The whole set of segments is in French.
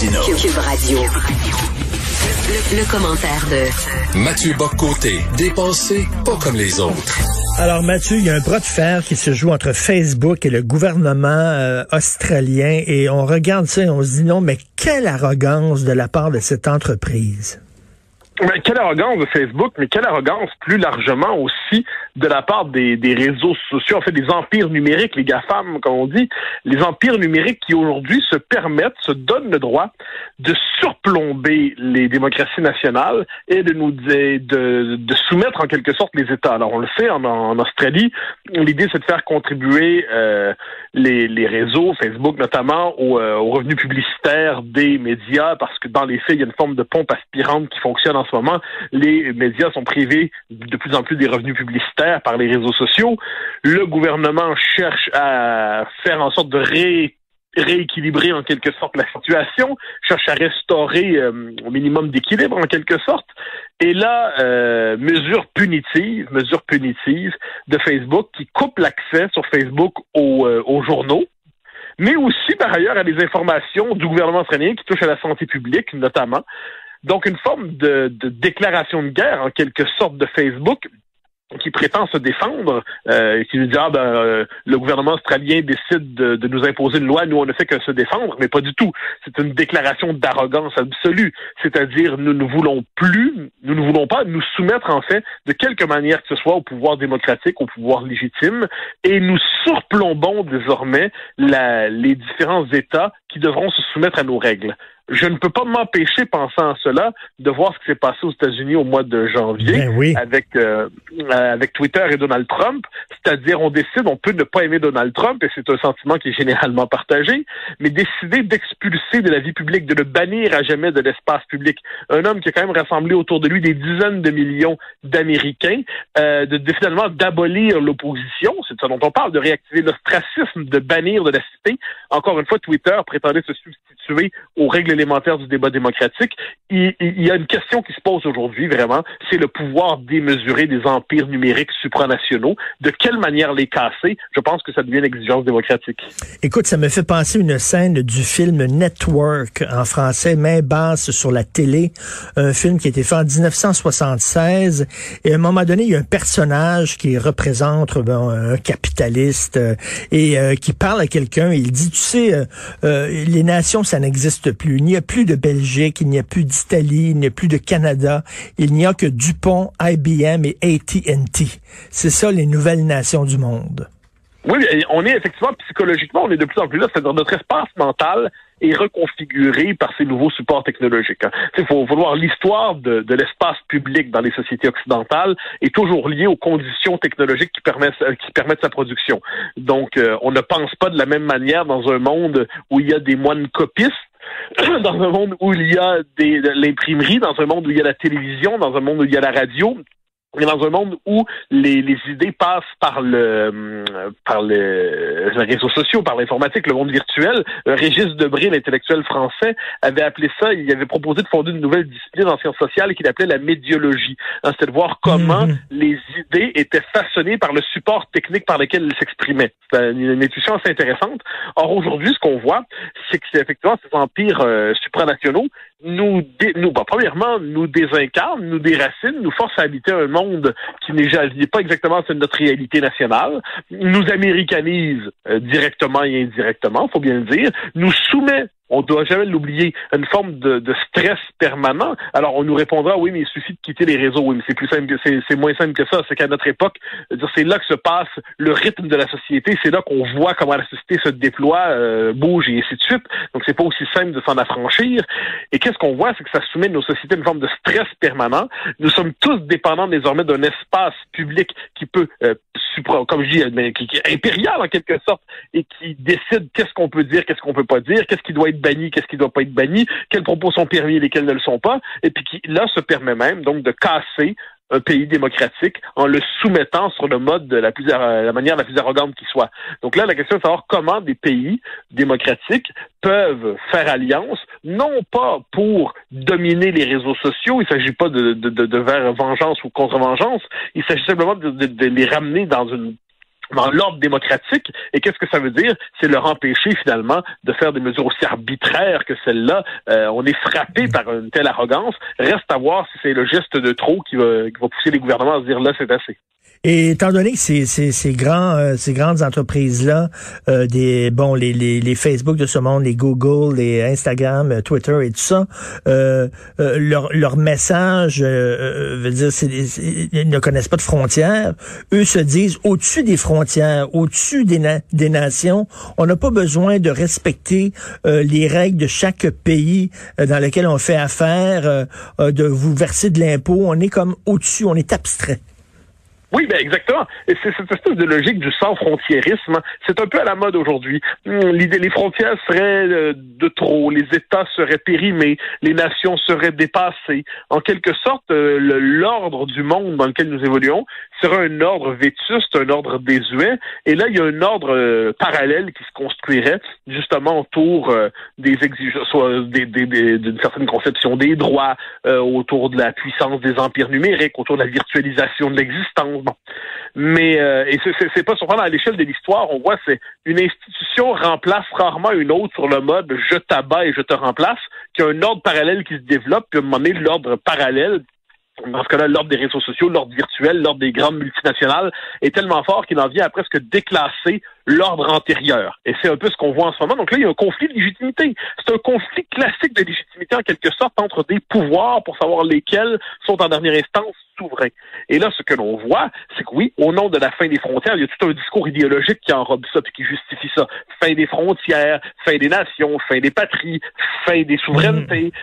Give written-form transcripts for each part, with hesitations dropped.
Martineau. Cube Radio. Le commentaire de Mathieu Bock-Côté, dépensé pas comme les autres. Alors Mathieu, il y a un bras de fer qui se joue entre Facebook et le gouvernement australien et on regarde ça et on se dit non, mais quelle arrogance de la part de cette entreprise. Mais quelle arrogance de Facebook, mais quelle arrogance plus largement aussi de la part des réseaux sociaux, en fait des empires numériques, les GAFAM, comme on dit, les empires numériques qui aujourd'hui se donnent le droit de surplomber les démocraties nationales et de soumettre en quelque sorte les États. Alors on le sait, en Australie, l'idée c'est de faire contribuer les réseaux, Facebook notamment, aux revenus publicitaires des médias, parce que dans les faits, il y a une forme de pompe aspirante qui fonctionne en ce moment. Les médias sont privés de plus en plus des revenus publicitaires par les réseaux sociaux. Le gouvernement cherche à faire en sorte de rééquilibrer en quelque sorte la situation, cherche à restaurer au minimum d'équilibre en quelque sorte. Et là, mesure punitive de Facebook qui coupe l'accès sur Facebook aux journaux, mais aussi par ailleurs à des informations du gouvernement australien qui touchent à la santé publique notamment. Donc une forme de déclaration de guerre en quelque sorte de Facebook qui prétend se défendre, qui nous dit le gouvernement australien décide de nous imposer une loi, nous on ne fait que se défendre, mais pas du tout. C'est une déclaration d'arrogance absolue, c'est-à-dire nous ne voulons pas nous soumettre en fait de quelque manière que ce soit au pouvoir démocratique, au pouvoir légitime, et nous surplombons désormais les différents États qui devront se soumettre à nos règles. Je ne peux pas m'empêcher, pensant à cela, de voir ce qui s'est passé aux États-Unis au mois de janvier avec Twitter et Donald Trump. C'est-à-dire, on peut ne pas aimer Donald Trump, et c'est un sentiment qui est généralement partagé, mais décider d'expulser de la vie publique, de le bannir à jamais de l'espace public. Un homme qui a quand même rassemblé autour de lui des dizaines de millions d'Américains, finalement d'abolir l'opposition, c'est de ça dont on parle, de réactiver l'ostracisme, de bannir de la cité. Encore une fois, Twitter prétendait se substituer aux règles élémentaires du débat démocratique. Il y a une question qui se pose aujourd'hui, vraiment, c'est le pouvoir démesuré des empires numériques supranationaux. De quelle manière les casser? Je pense que ça devient une exigence démocratique. Écoute, ça me fait penser à une scène du film Network, en français, Main basse sur la télé, un film qui a été fait en 1976, et à un moment donné, il y a un personnage qui représente un capitaliste et qui parle à quelqu'un, et il dit, tu sais, les nations, ça n'existe plus. Il n'y a plus de Belgique, il n'y a plus d'Italie, il n'y a plus de Canada. Il n'y a que DuPont, IBM et AT&T. C'est ça, les nouvelles nations du monde. Oui, on est effectivement, psychologiquement, on est de plus en plus là. C'est-à-dire notre espace mental est reconfiguré par ces nouveaux supports technologiques. Il faut voir l'histoire de l'espace public dans les sociétés occidentales est toujours liée aux conditions technologiques qui permettent sa production. Donc, on ne pense pas de la même manière dans un monde où il y a des moines copistes, dans un monde où il y a l'imprimerie, dans un monde où il y a la télévision, dans un monde où il y a la radio. On est dans un monde où les idées passent par les réseaux sociaux, par l'informatique, le monde virtuel. Régis Debray, l'intellectuel français, avait appelé ça, il avait proposé de fonder une nouvelle discipline en sciences sociales qu'il appelait la médiologie. C'était de voir comment les idées étaient façonnées par le support technique par lequel elles s'exprimaient. C'est une intuition assez intéressante. Or, aujourd'hui, ce qu'on voit, c'est que effectivement, ces empires supranationaux premièrement, nous désincarnent, nous déracinent, nous forcent à habiter un monde qui n'est pas exactement notre réalité nationale, nous américanise directement et indirectement, faut bien le dire, nous soumet, on ne doit jamais l'oublier, une forme de stress permanent. Alors, on nous répondra, oui, mais il suffit de quitter les réseaux. Oui, mais c'est plus simple, c'est moins simple que ça. C'est qu'à notre époque, c'est là que se passe le rythme de la société. C'est là qu'on voit comment la société se déploie, bouge et ainsi de suite. Donc, c'est pas aussi simple de s'en affranchir. Et qu'est-ce qu'on voit? C'est que ça soumet nos sociétés à une forme de stress permanent. Nous sommes tous dépendants désormais d'un espace public qui peut, comme je dis, qui est impérial en quelque sorte, et qui décide qu'est-ce qu'on peut dire, qu'est-ce qu'on peut pas dire, qu'est-ce qui doit être banni, qu'est-ce qui doit pas être banni, quels propos sont permis et lesquels ne le sont pas, et puis qui, là, se permet même donc de casser un pays démocratique en le soumettant sur le mode de la manière la plus arrogante qui soit. Donc là, la question est de savoir comment des pays démocratiques peuvent faire alliance, non pas pour dominer les réseaux sociaux, il ne s'agit pas de vers vengeance ou contre-vengeance, il s'agit simplement de les ramener dans une dans l'ordre démocratique. Et qu'est-ce que ça veut dire? C'est leur empêcher finalement de faire des mesures aussi arbitraires que celle-là. On est frappé par une telle arrogance. Reste à voir si c'est le geste de trop qui va pousser les gouvernements à se dire là, c'est assez. Et étant donné que ces grandes entreprises-là, les Facebook de ce monde, les Google, les Instagram, Twitter et tout ça, leur message veut dire ils ne connaissent pas de frontières. Eux se disent au-dessus des frontières, au-dessus des nations. On n'a pas besoin de respecter les règles de chaque pays dans lequel on fait affaire, de vous verser de l'impôt. On est comme au-dessus, on est abstrait. Oui, ben exactement. Et c'est cette espèce de logique du sans-frontiérisme. C'est un peu à la mode aujourd'hui. Les frontières seraient de trop, les États seraient périmés, les nations seraient dépassées. En quelque sorte, l'ordre du monde dans lequel nous évoluons serait un ordre vétuste, un ordre désuet. Et là, il y a un ordre parallèle qui se construirait justement autour des exigences, soit d'une certaine conception des droits, autour de la puissance des empires numériques, autour de la virtualisation de l'existence. Bon. Mais et c'est pas surprenant, à l'échelle de l'histoire, on voit c'est une institution remplace rarement une autre sur le mode je t'abats et je te remplace, qu'il y a un ordre parallèle qui se développe, puis à un moment donné, l'ordre parallèle, dans ce cas-là, l'ordre des réseaux sociaux, l'ordre virtuel, l'ordre des grandes multinationales est tellement fort qu'il en vient à presque déclasser l'ordre antérieur. Et c'est un peu ce qu'on voit en ce moment. Donc là, il y a un conflit de légitimité. C'est un conflit classique de légitimité, en quelque sorte, entre des pouvoirs pour savoir lesquels sont en dernière instance souverains. Et là, ce que l'on voit, c'est que oui, au nom de la fin des frontières, il y a tout un discours idéologique qui enrobe ça et qui justifie ça. Fin des frontières, fin des nations, fin des patries, fin des souverainetés.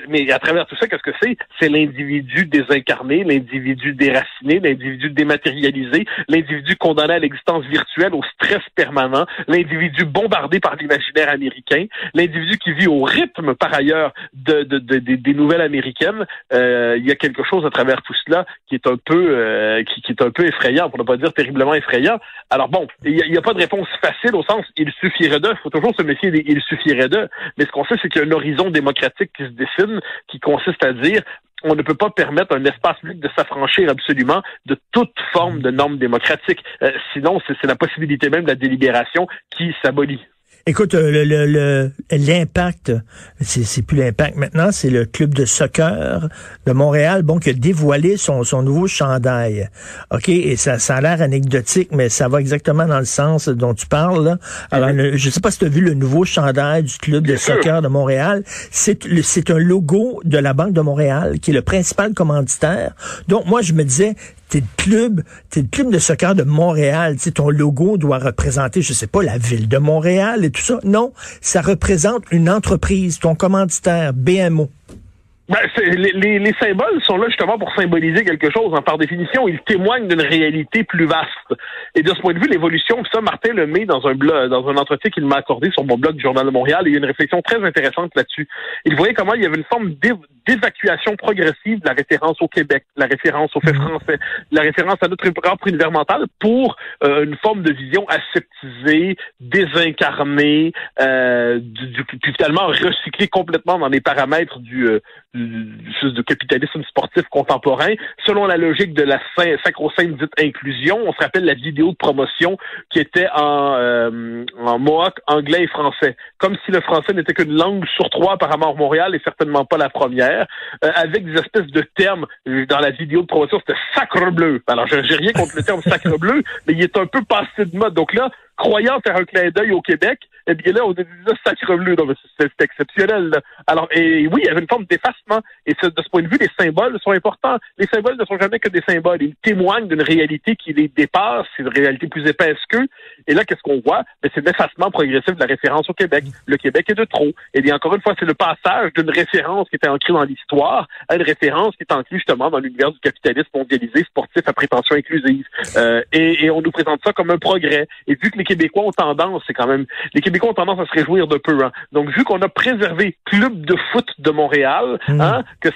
Mais à travers tout ça, qu'est-ce que c'est? C'est l'individu désincarné, l'individu déraciné, l'individu dématérialisé, l'individu condamné à l'existence virtuelle, au stress permanent, l'individu bombardé par l'imaginaire américain, l'individu qui vit au rythme, par ailleurs, des nouvelles américaines. Il y a quelque chose à travers tout cela qui est un peu qui est un peu effrayant, pour ne pas dire terriblement effrayant. Alors bon, il y a pas de réponse facile au sens il suffirait d'eux, il faut toujours se méfier des il suffirait d'eux, mais ce qu'on sait, c'est qu'il y a un horizon démocratique qui se dessine, qui consiste à dire on ne peut pas permettre à un espace public de s'affranchir absolument de toute forme de normes démocratiques. Sinon, c'est la possibilité même de la délibération qui s'abolit. Écoute, l'impact, c'est plus l'impact maintenant, c'est le club de soccer de Montréal, qui a dévoilé son nouveau chandail. OK, et ça a l'air anecdotique, mais ça va exactement dans le sens dont tu parles, là. Alors, je sais pas si tu as vu le nouveau chandail du club de soccer de Montréal. C'est un logo de la Banque de Montréal, qui est le principal commanditaire. Donc, moi, je me disais, t'es le club de soccer de Montréal. Tu sais, ton logo doit représenter, je sais pas, la ville de Montréal et tout ça. Non, ça représente une entreprise, ton commanditaire, BMO. Les symboles sont là justement pour symboliser quelque chose. Par définition, ils témoignent d'une réalité plus vaste. Et de ce point de vue, l'évolution, ça, Martin le met dans un entretien qu'il m'a accordé sur mon blog du Journal de Montréal, et il y a une réflexion très intéressante là-dessus. Il voyait comment il y avait une forme d'évacuation progressive de la référence au Québec, la référence au fait français, la référence à notre propre univers mental pour une forme de vision aseptisée, désincarnée, puis finalement recyclée complètement dans les paramètres du capitalisme sportif contemporain, selon la logique de la sacro-sainte dite inclusion. On se rappelle la vidéo de promotion qui était en mohawk, anglais et français. Comme si le français n'était qu'une langue sur trois apparemment à Montréal et certainement pas la première, avec des espèces de termes dans la vidéo de promotion, c'était sacre bleu. Alors, j'ai rien contre le terme sacre bleu, mais il est un peu passé de mode. Donc là, croyant faire un clin d'œil au Québec, eh bien là, on a dit ça, sacre bleu. Non, mais c'est exceptionnel, là. Alors, et oui, il y avait une forme d'effacement. Et de ce point de vue, les symboles sont importants. Les symboles ne sont jamais que des symboles. Ils témoignent d'une réalité qui les dépasse. C'est une réalité plus épaisse qu'eux. Et là, qu'est-ce qu'on voit? C'est l'effacement progressif de la référence au Québec. Le Québec est de trop. Et bien, encore une fois, c'est le passage d'une référence qui était ancrée dans l'histoire à une référence qui est ancrée justement dans l'univers du capitalisme mondialisé, sportif à prétention inclusive. Et on nous présente ça comme un progrès. Et vu que les Québécois ont tendance, c'est quand même, les Québécois Québécois ont tendance à se réjouir de peu. Hein. Donc, vu qu'on a préservé Club de foot de Montréal, que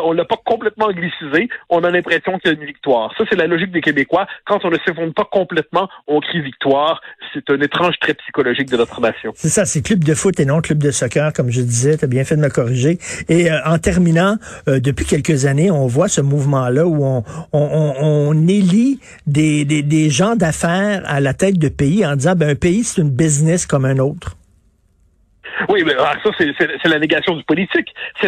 on l'a pas complètement anglicisé, on a l'impression qu'il y a une victoire. Ça, c'est la logique des Québécois. Quand on ne s'effondre pas complètement, on crie victoire. C'est un étrange trait psychologique de notre nation. C'est ça, c'est club de foot et non club de soccer, comme je disais. T'as bien fait de me corriger. Et en terminant, depuis quelques années, on voit ce mouvement-là où on élit des gens d'affaires à la tête de pays en disant, un pays, c'est une business comme un autre. Oui, mais ça, c'est la négation du politique. Ça,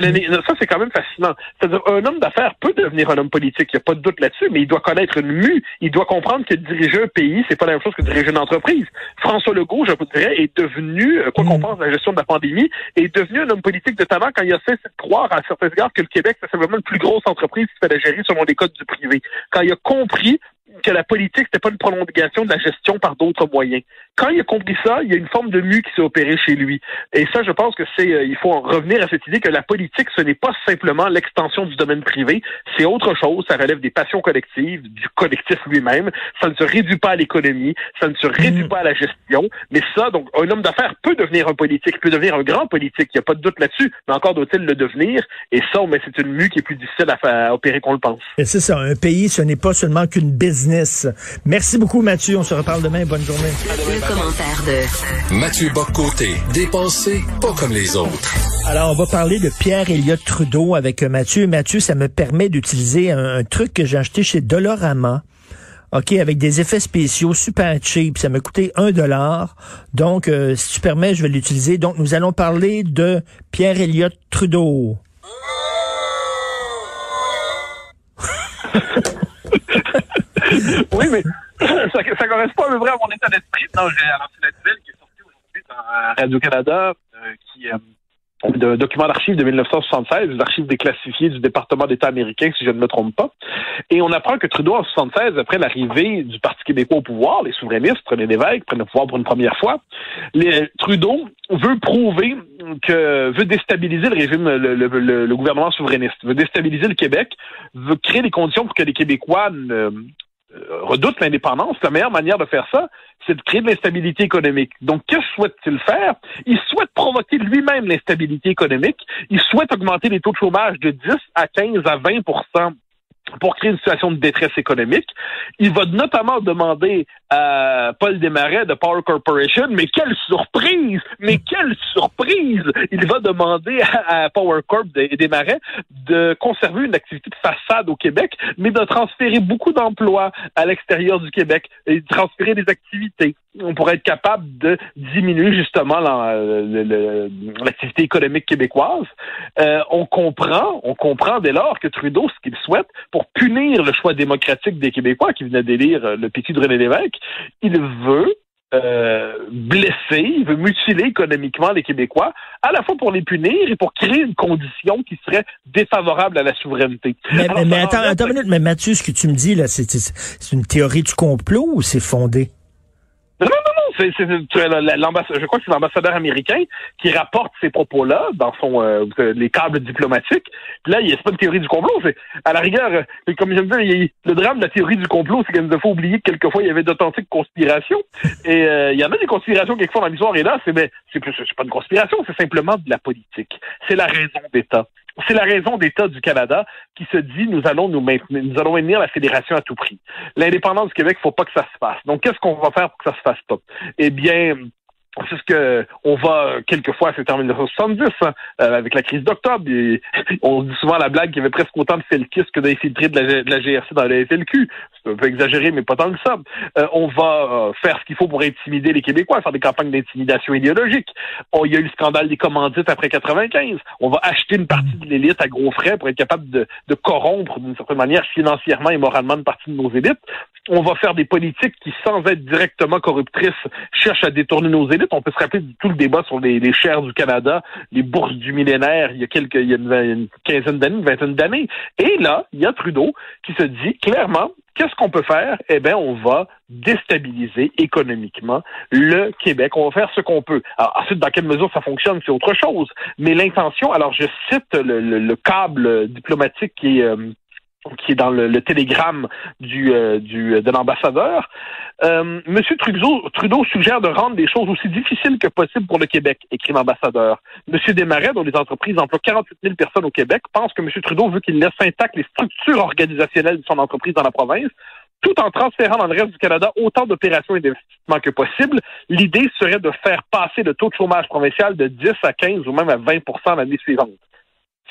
c'est quand même fascinant. C'est-à-dire, un homme d'affaires peut devenir un homme politique, il n'y a pas de doute là-dessus, mais il doit connaître une mue. Il doit comprendre que diriger un pays, c'est pas la même chose que diriger une entreprise. François Legault, je vous dirais, est devenu, quoi qu'on pense de la gestion de la pandémie, est devenu un homme politique de talent quand il a cessé de croire à certains égards que le Québec, c'est vraiment une plus grosse entreprise qui fallait gérer selon les codes du privé. Quand il a compris que la politique, c'était pas une prolongation de la gestion par d'autres moyens. Quand il a compris ça, il y a une forme de mue qui s'est opérée chez lui. Et ça, je pense que il faut en revenir à cette idée que la politique, ce n'est pas simplement l'extension du domaine privé, c'est autre chose, ça relève des passions collectives, du collectif lui-même, ça ne se réduit pas à l'économie, ça ne se réduit pas à la gestion, mais ça, donc, un homme d'affaires peut devenir un politique, peut devenir un grand politique, il n'y a pas de doute là-dessus, mais encore doit-il le devenir, et ça, mais c'est une mue qui est plus difficile à opérer qu'on le pense. Et c'est ça, un pays, ce n'est pas seulement qu'une business. Merci beaucoup, Mathieu, on se reparle demain, bonne journée. Le commentaire de Mathieu Bock-Côté, dépensé pas comme les autres. Alors, on va parler de Pierre Elliott Trudeau avec Mathieu. Mathieu, ça me permet d'utiliser un truc que j'ai acheté chez Dollarama. OK, avec des effets spéciaux super cheap. Ça m'a coûté $1. Donc, si tu permets, je vais l'utiliser. Donc, nous allons parler de Pierre Elliott Trudeau. Oui, mais ça correspond à peu près à mon état d'esprit. Non, j'ai lancé la nouvelle qui est sortie aujourd'hui dans Radio-Canada, qui d'un document d'archives de 1976, des archives déclassifiées du département d'État américain, si je ne me trompe pas. Et on apprend que Trudeau, en 1976, après l'arrivée du Parti québécois au pouvoir, les souverainistes, René Lévesque, prennent le pouvoir pour une première fois, Trudeau veut déstabiliser le régime, le gouvernement souverainiste, veut déstabiliser le Québec, veut créer les conditions pour que les Québécois redoutent l'indépendance. La meilleure manière de faire ça, c'est de créer de l'instabilité économique. Donc, que souhaite-t-il faire? Il souhaite provoquer lui-même l'instabilité économique. Il souhaite augmenter les taux de chômage de 10 à 15 à 20 pour créer une situation de détresse économique. Il va notamment demander à Paul Desmarais de Power Corporation, mais quelle surprise! Il va demander à Power Corp et Desmarais de conserver une activité de façade au Québec, mais de transférer beaucoup d'emplois à l'extérieur du Québec et de transférer des activités. On pourrait être capable de diminuer justement l'activité économique québécoise. On comprend dès lors que Trudeau, ce qu'il souhaite, pour punir le choix démocratique des Québécois qui venait d'élire le PQ de René Lévesque, il veut blesser, il veut mutiler économiquement les Québécois, à la fois pour les punir et pour créer une condition qui serait défavorable à la souveraineté. Mais attends une minute, mais Mathieu, ce que tu me dis là, c'est une théorie du complot ou c'est fondé? Non, je crois que c'est l'ambassadeur américain qui rapporte ces propos-là dans les câbles diplomatiques. Puis là, c'est pas une théorie du complot, c'est à la rigueur, comme j'aime dire, le drame de la théorie du complot, c'est qu'il nous faut oublier que quelquefois il y avait d'authentiques conspirations. Et il y en a des conspirations quelquefois dans l'histoire, et là, c'est pas une conspiration, c'est simplement de la politique. C'est la raison d'État. C'est la raison d'État du Canada qui se dit nous allons maintenir la fédération à tout prix. L'indépendance du Québec, faut pas que ça se fasse. Donc, qu'est-ce qu'on va faire pour que ça se fasse pas? Eh bien, c'est ce que on va quelquefois, c'était en 1970, avec la crise d'octobre. On dit souvent la blague qu'il y avait presque autant de felkistes que d'infiltrés de la GRC dans la FLQ. C'est un peu exagéré, mais pas tant que ça. On va faire ce qu'il faut pour intimider les Québécois, faire des campagnes d'intimidation idéologique. Il y a eu le scandale des commandites après 95. On va acheter une partie de l'élite à gros frais pour être capable de corrompre d'une certaine manière financièrement et moralement une partie de nos élites. On va faire des politiques qui, sans être directement corruptrices, cherchent à détourner nos élites. On peut se rappeler de tout le débat sur les chaires du Canada, les bourses du millénaire, il y a une quinzaine d'années, une vingtaine d'années. Et là, il y a Trudeau qui se dit clairement, qu'est-ce qu'on peut faire? Eh bien, on va déstabiliser économiquement le Québec. On va faire ce qu'on peut. Alors, ensuite, dans quelle mesure ça fonctionne, c'est autre chose. Mais l'intention, alors je cite le câble diplomatique qui est qui est dans le télégramme de l'ambassadeur. Monsieur Trudeau suggère de rendre les choses aussi difficiles que possible pour le Québec, écrit l'ambassadeur. Monsieur Desmarais, dont les entreprises emploient 48 000 personnes au Québec, pense que Monsieur Trudeau veut qu'il laisse intactes les structures organisationnelles de son entreprise dans la province, tout en transférant dans le reste du Canada autant d'opérations et d'investissements que possible. L'idée serait de faire passer le taux de chômage provincial de 10 à 15 ou même à 20 % l'année suivante.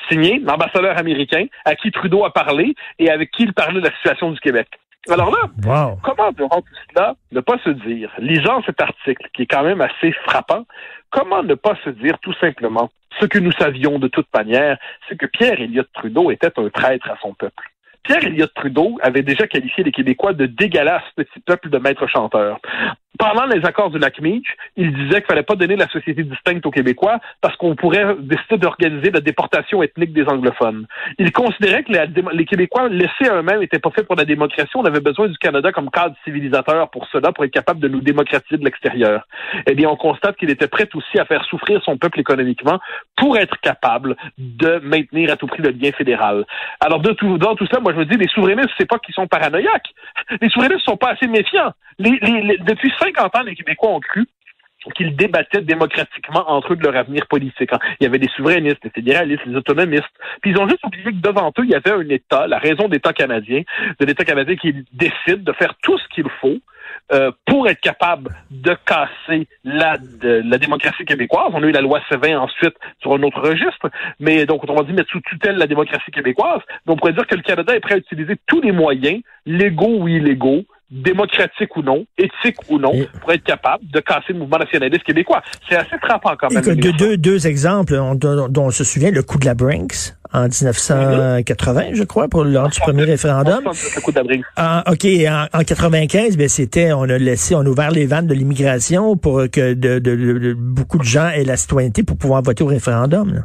Signé l'ambassadeur américain à qui Trudeau a parlé et avec qui il parlait de la situation du Québec. Alors là, comment devant tout cela ne pas se dire, lisant cet article qui est quand même assez frappant, comment ne pas se dire tout simplement ce que nous savions de toute manière, c'est que Pierre Elliott Trudeau était un traître à son peuple. Pierre Elliott Trudeau avait déjà qualifié les Québécois de dégueulasses petit peuple de maîtres chanteurs. Pendant les accords du Lac-Meach, il disait qu'il fallait pas donner la société distincte aux Québécois parce qu'on pourrait décider d'organiser la déportation ethnique des anglophones. Il considérait que les Québécois laissés à eux-mêmes n'étaient pas faits pour la démocratie. On avait besoin du Canada comme cadre civilisateur pour cela, pour être capable de nous démocratiser de l'extérieur. Eh bien, on constate qu'il était prêt aussi à faire souffrir son peuple économiquement pour être capable de maintenir à tout prix le lien fédéral. Alors, dans tout cela, moi, je me dis, les souverainistes, c'est pas qu'ils sont paranoïaques. Les souverainistes sont pas assez méfiants. Depuis 50 ans, les Québécois ont cru qu'ils débattaient démocratiquement entre eux de leur avenir politique. Il y avait des souverainistes, les fédéralistes, les autonomistes. Puis ils ont juste oublié que devant eux, il y avait un État, la raison d'État canadien, de l'État canadien qui décide de faire tout ce qu'il faut pour être capable de casser la démocratie québécoise. On a eu la loi Sévin ensuite sur un autre registre, mais donc on va dire mettre sous tutelle la démocratie québécoise. Donc on pourrait dire que le Canada est prêt à utiliser tous les moyens, légaux ou illégaux, démocratique ou non, éthique ou non, pour être capable de casser le mouvement nationaliste québécois. C'est assez frappant quand même. Deux exemples dont on se souvient, le coup de la Brinks en 1980, je crois, pour lors du premier référendum. Le coup de la Brinks. En 95, on a ouvert les vannes de l'immigration pour que beaucoup de gens aient la citoyenneté pour pouvoir voter au référendum, là.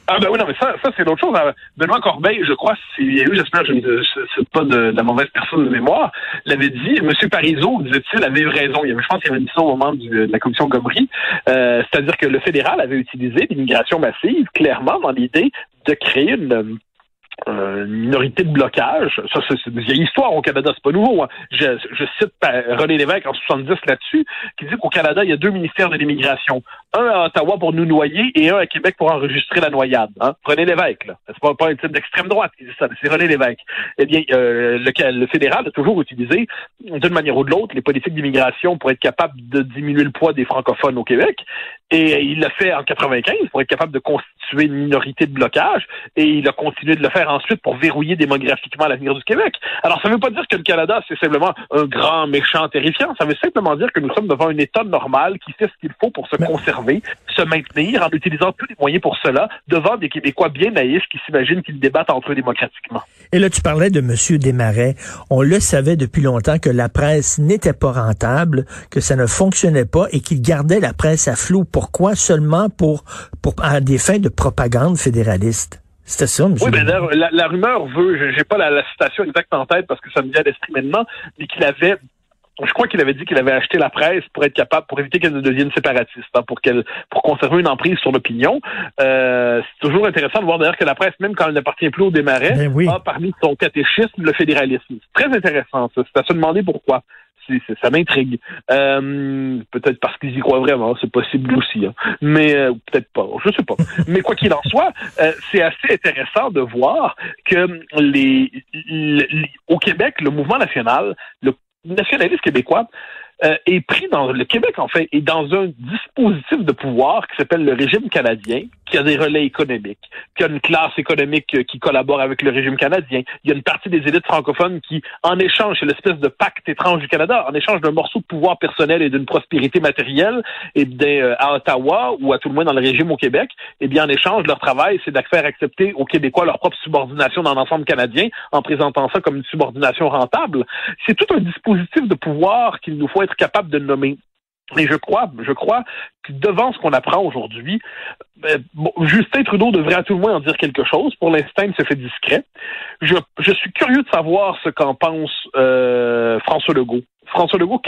Ah ben oui, non, mais ça c'est l'autre chose. Benoît Corbeil, je crois, j'espère que c'est pas de la mauvaise personne de mémoire, l'avait dit, M. Parizeau, disait-il, avait eu raison. Je pense qu'il avait dit ça au moment de la commission Gomery. C'est-à-dire que le fédéral avait utilisé l'immigration massive, clairement, dans l'idée de créer une minorité de blocage. Ça, c'est une vieille histoire au Canada, c'est pas nouveau. Hein. Je cite René Lévesque en 70 là-dessus, qui dit qu'au Canada, il y a 2 ministères de l'immigration. Un à Ottawa pour nous noyer et un à Québec pour enregistrer la noyade. Hein. René Lévesque, là. C'est pas un type d'extrême droite qui dit ça, c'est René Lévesque. Eh bien, le fédéral a toujours utilisé, d'une manière ou de l'autre, les politiques d'immigration pour être capable de diminuer le poids des francophones au Québec. Et il l'a fait en 95 pour être capable de constituer une minorité de blocage. Et il a continué de le faire ensuite pour verrouiller démographiquement l'avenir du Québec. Alors, ça ne veut pas dire que le Canada, c'est simplement un grand, méchant, terrifiant. Ça veut simplement dire que nous sommes devant un État normal qui fait ce qu'il faut pour se conserver, se maintenir, en utilisant tous les moyens pour cela, devant des Québécois bien naïfs qui s'imaginent qu'ils débattent entre eux démocratiquement. Et là, tu parlais de M. Desmarais. On le savait depuis longtemps que la presse n'était pas rentable, que ça ne fonctionnait pas et qu'il gardait la presse à flot. Pourquoi? Seulement à des fins de propagande fédéraliste. C'était ça, M. Oui, mais la rumeur veut, j'ai pas la citation exacte en tête parce que ça me vient à l'esprit maintenant, mais je crois qu'il avait dit qu'il avait acheté la presse pour être capable, pour éviter qu'elle ne devienne séparatiste, hein, pour conserver une emprise sur l'opinion. C'est toujours intéressant de voir d'ailleurs que la presse, même quand elle n'appartient plus au Desmarais, a parmi son catéchisme le fédéralisme. C'est très intéressant, ça. C'est à se demander pourquoi. Ça m'intrigue. Peut-être parce qu'ils y croient vraiment, c'est possible aussi. Hein. Mais peut-être pas, je sais pas. Mais quoi qu'il en soit, c'est assez intéressant de voir que au Québec, le mouvement national, le nationaliste québécois, est pris dans le Québec, en fait, est dans un dispositif de pouvoir qui s'appelle le régime canadien, qui a des relais économiques, qui a une classe économique qui collabore avec le régime canadien. Il y a une partie des élites francophones qui, en échange, c'est l'espèce de pacte étrange du Canada, en échange d'un morceau de pouvoir personnel et d'une prospérité matérielle, et à Ottawa, ou à tout le moins dans le régime au Québec, eh bien, en échange, leur travail, c'est de faire accepter aux Québécois leur propre subordination dans l'ensemble canadien, en présentant ça comme une subordination rentable. C'est tout un dispositif de pouvoir qu'il nous faut être capable de nommer. Et je crois que devant ce qu'on apprend aujourd'hui, Justin Trudeau devrait à tout le moins en dire quelque chose. Pour l'instant, il se fait discret. Je suis curieux de savoir ce qu'en pense François Legault. François Legault,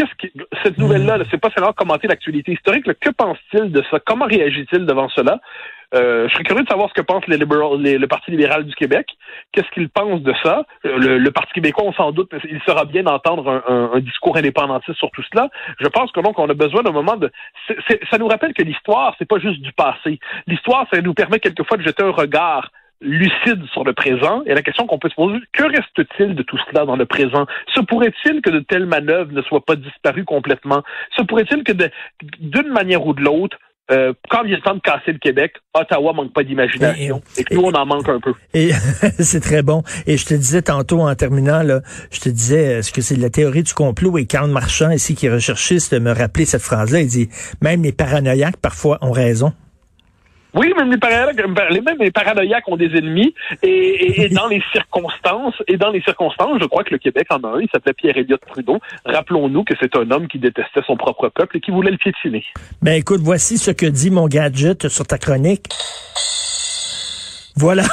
cette nouvelle-là, c'est pas seulement commenter l'actualité historique, que pense-t-il de ça? Comment réagit-il devant cela? Je serais curieux de savoir ce que pense le Parti libéral du Québec. Qu'est-ce qu'il pense de ça? Le Parti québécois, on s'en doute, il sera bien d'entendre un discours indépendantiste sur tout cela. Je pense que donc on a besoin d'un moment de... ça nous rappelle que l'histoire, c'est pas juste du passé. L'histoire, ça nous permet quelquefois de jeter un regard lucide sur le présent, et la question qu'on peut se poser, que reste-t-il de tout cela dans le présent? Se pourrait-il que de telles manœuvres ne soient pas disparues complètement? Se pourrait-il que d'une manière ou de l'autre, quand il y a le temps de casser le Québec, Ottawa manque pas d'imagination, et que nous, on en manque un peu. Et c'est très bon. Et je te disais tantôt, en terminant, là, je te disais, est-ce que c'est la théorie du complot? Et Karl Marchand, ici, qui est recherchiste, me rappelait cette phrase-là. Il dit, même les paranoïaques, parfois, ont raison. Oui, même les paranoïaques ont des ennemis, et dans les circonstances, je crois que le Québec en a un, il s'appelait Pierre-Éliott Trudeau. Rappelons-nous que c'est un homme qui détestait son propre peuple et qui voulait le piétiner. Ben écoute, voici ce que dit mon gadget sur ta chronique. Voilà.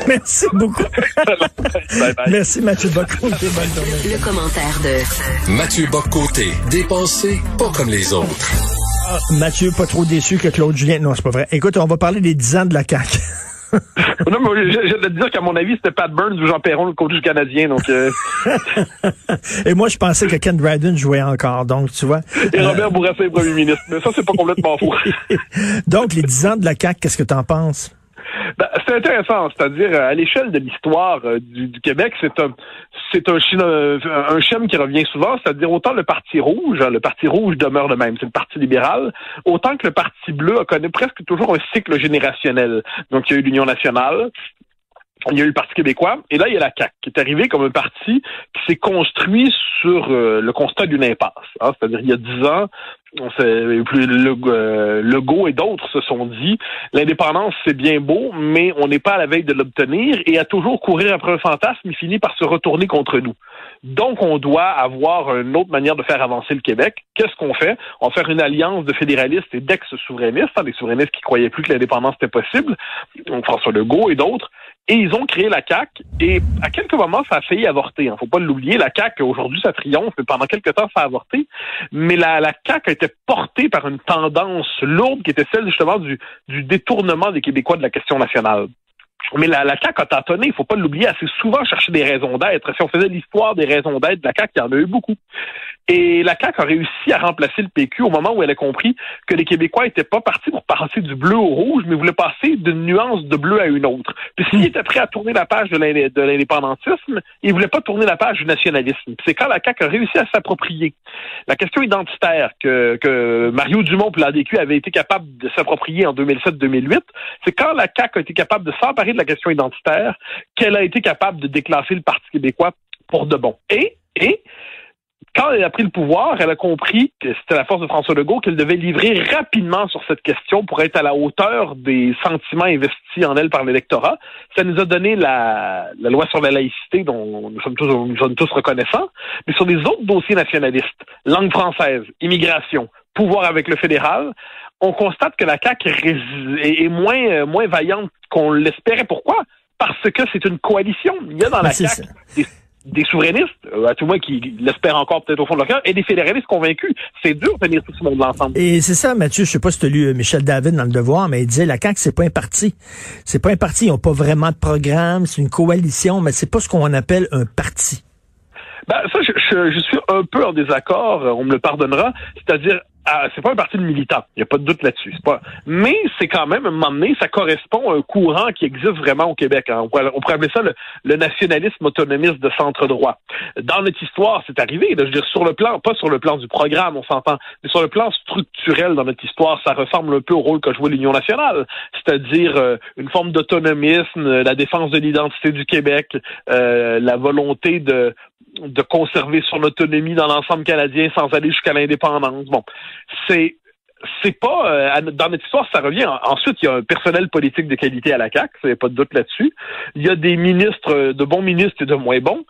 Merci beaucoup. Bye bye. Merci Mathieu Bock-Côté. Bonne journée. Le commentaire de Mathieu Bock-Côté, dépensé pas comme les autres. Mathieu, pas trop déçu que Claude Julien. Non, c'est pas vrai. Écoute, on va parler des 10 ans de la CAQ. Non, mais je vais te dire qu'à mon avis, c'était Pat Burns ou Jean Perron, le coach du Canadien. Donc, Et moi, je pensais que Ken Dryden jouait encore. Donc, tu vois. Et Robert Bourassa est premier ministre. Mais ça, c'est pas complètement faux. Donc, les 10 ans de la CAQ, qu'est-ce que t'en penses? Ben, c'est intéressant, c'est-à-dire à l'échelle de l'histoire du Québec, c'est un schéma qui revient souvent, c'est-à-dire autant le Parti rouge demeure le même, c'est le Parti libéral, autant que le Parti bleu connaît presque toujours un cycle générationnel. Donc il y a eu l'Union nationale, il y a eu le Parti québécois, et là, il y a la CAQ, qui est arrivé comme un parti qui s'est construit sur le constat d'une impasse. Hein, c'est-à-dire, il y a 10 ans, Legault et d'autres se sont dit, l'indépendance, c'est bien beau, mais on n'est pas à la veille de l'obtenir, et à toujours courir après un fantasme, il finit par se retourner contre nous. Donc, on doit avoir une autre manière de faire avancer le Québec. Qu'est-ce qu'on fait? On va faire une alliance de fédéralistes et d'ex-souverainistes, des souverainistes qui croyaient plus que l'indépendance était possible, donc François Legault et d'autres. Et ils ont créé la CAQ, et à quelques moments, ça a failli avorter. Faut pas l'oublier, la CAQ, aujourd'hui, ça triomphe, mais pendant quelques temps, ça a avorté. Mais la CAQ a été portée par une tendance lourde qui était celle, justement, du détournement des Québécois de la question nationale. Mais la CAQ a tâtonné, il faut pas l'oublier, assez souvent chercher des raisons d'être. Si on faisait l'histoire des raisons d'être de la CAQ, il y en a eu beaucoup. Et la CAQ a réussi à remplacer le PQ au moment où elle a compris que les Québécois n'étaient pas partis pour passer du bleu au rouge, mais voulaient passer d'une nuance de bleu à une autre. Puis s'ils étaient prêts à tourner la page de l'indépendantisme, ils voulaient pas tourner la page du nationalisme. Puis c'est quand la CAQ a réussi à s'approprier la question identitaire que Mario Dumont et l'ADQ avaient été capables de s'approprier en 2007-2008, c'est quand la CAQ a été capable de s'emparer de la question identitaire qu'elle a été capable de déclasser le Parti québécois pour de bon. Et quand elle a pris le pouvoir, elle a compris que c'était la force de François Legault qu'elle devait livrer rapidement sur cette question pour être à la hauteur des sentiments investis en elle par l'électorat. Ça nous a donné la loi sur la laïcité dont nous sommes tous reconnaissants, mais sur les autres dossiers nationalistes, langue française, immigration, pouvoir avec le fédéral, on constate que la CAQ est moins vaillante qu'on l'espérait. Pourquoi? Parce que c'est une coalition. Il y a dans la CAQ des souverainistes, à tout le moins qui l'espèrent encore peut-être au fond de leur cœur, et des fédéralistes convaincus. C'est dur de tenir tout ce monde ensemble. Et c'est ça, Mathieu, je sais pas si tu as lu Michel David dans Le Devoir, mais il disait la CAQ, c'est pas un parti. C'est pas un parti, ils n'ont pas vraiment de programme, c'est une coalition, mais c'est pas ce qu'on appelle un parti. Ben, ça, je suis un peu en désaccord, on me le pardonnera, c'est-à-dire, c'est pas un parti de militants, il n'y a pas de doute là-dessus. Mais c'est quand même, à un moment donné, ça correspond à un courant qui existe vraiment au Québec. Hein. On pourrait appeler ça le nationalisme autonomiste de centre-droit. Dans notre histoire, c'est arrivé. Là, je veux dire, sur le plan, pas sur le plan du programme, on s'entend, mais sur le plan structurel dans notre histoire, ça ressemble un peu au rôle qu'a joué l'Union nationale. C'est-à-dire une forme d'autonomisme, la défense de l'identité du Québec, la volonté de conserver son autonomie dans l'ensemble canadien sans aller jusqu'à l'indépendance. Bon, c'est pas dans notre histoire, ça revient. Ensuite, il y a un personnel politique de qualité à la CAQ, il n'y a pas de doute là-dessus. Il y a des ministres, de bons ministres et de moins bons.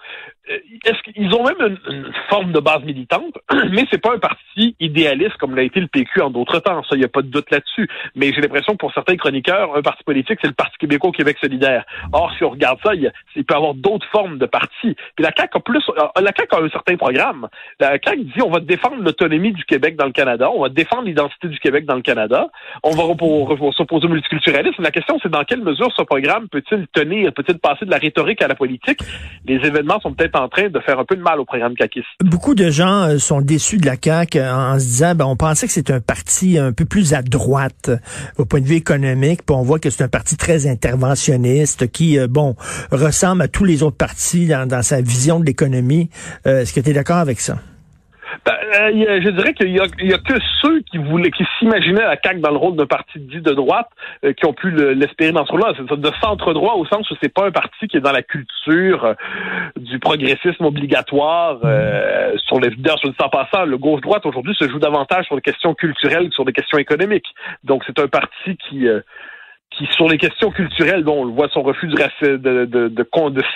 est-ce qu'ils ont même une forme de base militante, mais c'est pas un parti idéaliste comme l'a été le PQ en d'autres temps. Ça, il n'y a pas de doute là-dessus. Mais j'ai l'impression que pour certains chroniqueurs, un parti politique, c'est le Parti québécois au Québec solidaire. Or, si on regarde ça, il peut y avoir d'autres formes de partis. Puis la CAQ a un certain programme. La CAQ dit on va défendre l'autonomie du Québec dans le Canada, on va défendre l'identité du Québec dans le Canada, on va s'opposer au multiculturalisme. La question, c'est dans quelle mesure ce programme peut-il passer de la rhétorique à la politique? Les événements sont peut-être en train de faire un peu de mal au programme caquiste. Beaucoup de gens sont déçus de la CAQ en se disant, on pensait que c'est un parti un peu plus à droite au point de vue économique, puis on voit que c'est un parti très interventionniste qui, ressemble à tous les autres partis dans sa vision de l'économie. Est-ce que tu es d'accord avec ça? Je dirais qu'il y a que ceux qui s'imaginaient la CAQ dans le rôle d'un parti dit de droite qui ont pu l'espérer dans ce rôle-là. C'est de centre-droit au sens où c'est pas un parti qui est dans la culture du progressisme obligatoire sur les leaders. Sur le temps passant, le gauche-droite aujourd'hui se joue davantage sur des questions culturelles que sur des questions économiques. Donc c'est un parti qui sur les questions culturelles, on le voit son refus de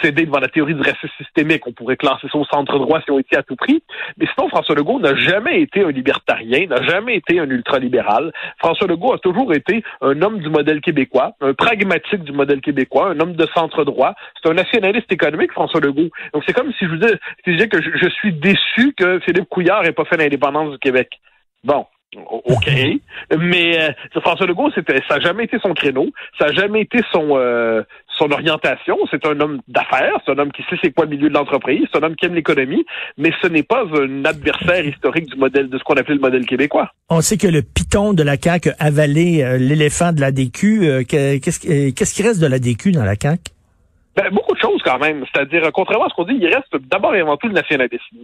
céder devant la théorie du racisme systémique. On pourrait classer ça au centre-droit si on était à tout prix. Mais sinon, François Legault n'a jamais été un libertarien, n'a jamais été un ultralibéral. François Legault a toujours été un homme du modèle québécois, un pragmatique du modèle québécois, un homme de centre-droit. C'est un nationaliste économique, François Legault. Donc c'est comme si je disais que je suis déçu que Philippe Couillard ait pas fait l'indépendance du Québec. Bon. OK, mais François Legault, ça n'a jamais été son créneau, ça n'a jamais été son orientation. C'est un homme d'affaires, c'est un homme qui sait c'est quoi le milieu de l'entreprise, c'est un homme qui aime l'économie, mais ce n'est pas un adversaire historique du modèle de ce qu'on appelait le modèle québécois. On sait que le piton de la CAQ a avalé l'éléphant de l'ADQ. Qu'est-ce qui reste de l'ADQ dans la CAQ? Beaucoup de choses quand même. C'est-à-dire, contrairement à ce qu'on dit, il reste d'abord et avant tout le nationalisme.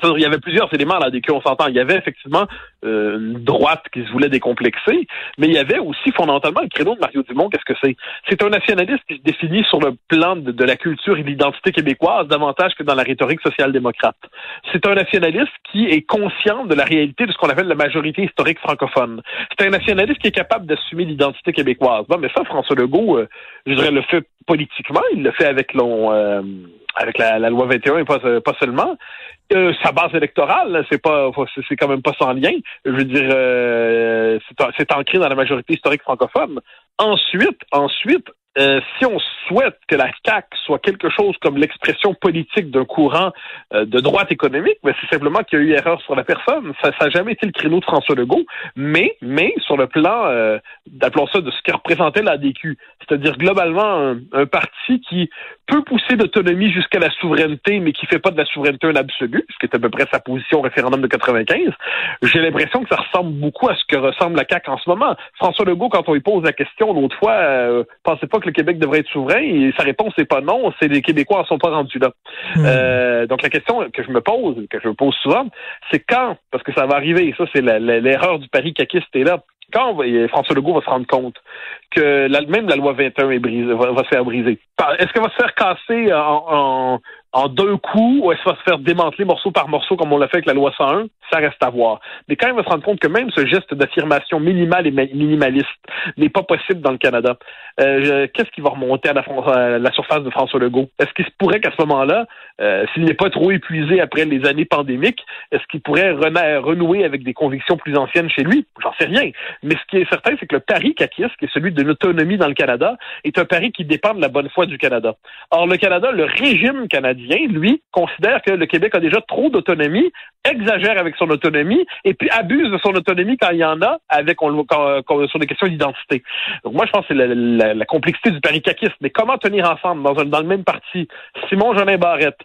Il y avait plusieurs éléments là desquels on s'entend. Il y avait effectivement une droite qui se voulait décomplexer, mais il y avait aussi fondamentalement le créneau de Mario Dumont. Qu'est-ce que c'est? C'est un nationaliste qui se définit sur le plan de la culture et de l'identité québécoise davantage que dans la rhétorique social-démocrate. C'est un nationaliste qui est conscient de la réalité de ce qu'on appelle la majorité historique francophone. C'est un nationaliste qui est capable d'assumer l'identité québécoise. Bon, mais ça, François Legault, je dirais, le fait politiquement. Il le fait avec la loi 21 et pas seulement. Sa base électorale, c'est quand même pas sans lien. Je veux dire, c'est ancré dans la majorité historique francophone. Ensuite, si on souhaite que la CAQ soit quelque chose comme l'expression politique d'un courant de droite économique, c'est simplement qu'il y a eu erreur sur la personne. Ça n'a jamais été le créneau de François Legault, mais sur le plan, d'appelons ça, de ce qui représentait l'ADQ, c'est-à-dire globalement un parti qui peut pousser d'autonomie jusqu'à la souveraineté, mais qui fait pas de la souveraineté un absolu, ce qui est à peu près sa position au référendum de 95. J'ai l'impression que ça ressemble beaucoup à ce que ressemble la CAQ en ce moment. François Legault, quand on lui pose la question l'autre fois, pensez pas que le Québec devrait être souverain, et sa réponse c'est pas non, c'est les Québécois en sont pas rendus là. Donc la question que je me pose souvent, c'est quand, parce que ça va arriver, ça c'est l'erreur du pari caquiste est là, quand François Legault va se rendre compte que même la loi 21 va se faire briser. Est-ce qu'elle va se faire casser en deux coups, ou est-ce qu'elle va se faire démanteler morceau par morceau comme on l'a fait avec la loi 101? Ça reste à voir. Mais quand il va se rendre compte que même ce geste d'affirmation minimale et minimaliste n'est pas possible dans le Canada, qu'est-ce qui va remonter à la surface de François Legault? Est-ce qu'il se pourrait qu'à ce moment-là, s'il n'est pas trop épuisé après les années pandémiques, est-ce qu'il pourrait renouer avec des convictions plus anciennes chez lui? J'en sais rien. Mais ce qui est certain, c'est que le pari caquiste, qui est celui de l'autonomie dans le Canada, est un pari qui dépend de la bonne foi du Canada. Or, le Canada, le régime canadien, lui, considère que le Québec a déjà trop d'autonomie, exagère avec son autonomie, et puis abuse de son autonomie quand il y en a, sur des questions d'identité. Donc moi, je pense que c'est la complexité du pari caquiste. Mais comment tenir ensemble dans le même parti Simon-Jolin Barrette,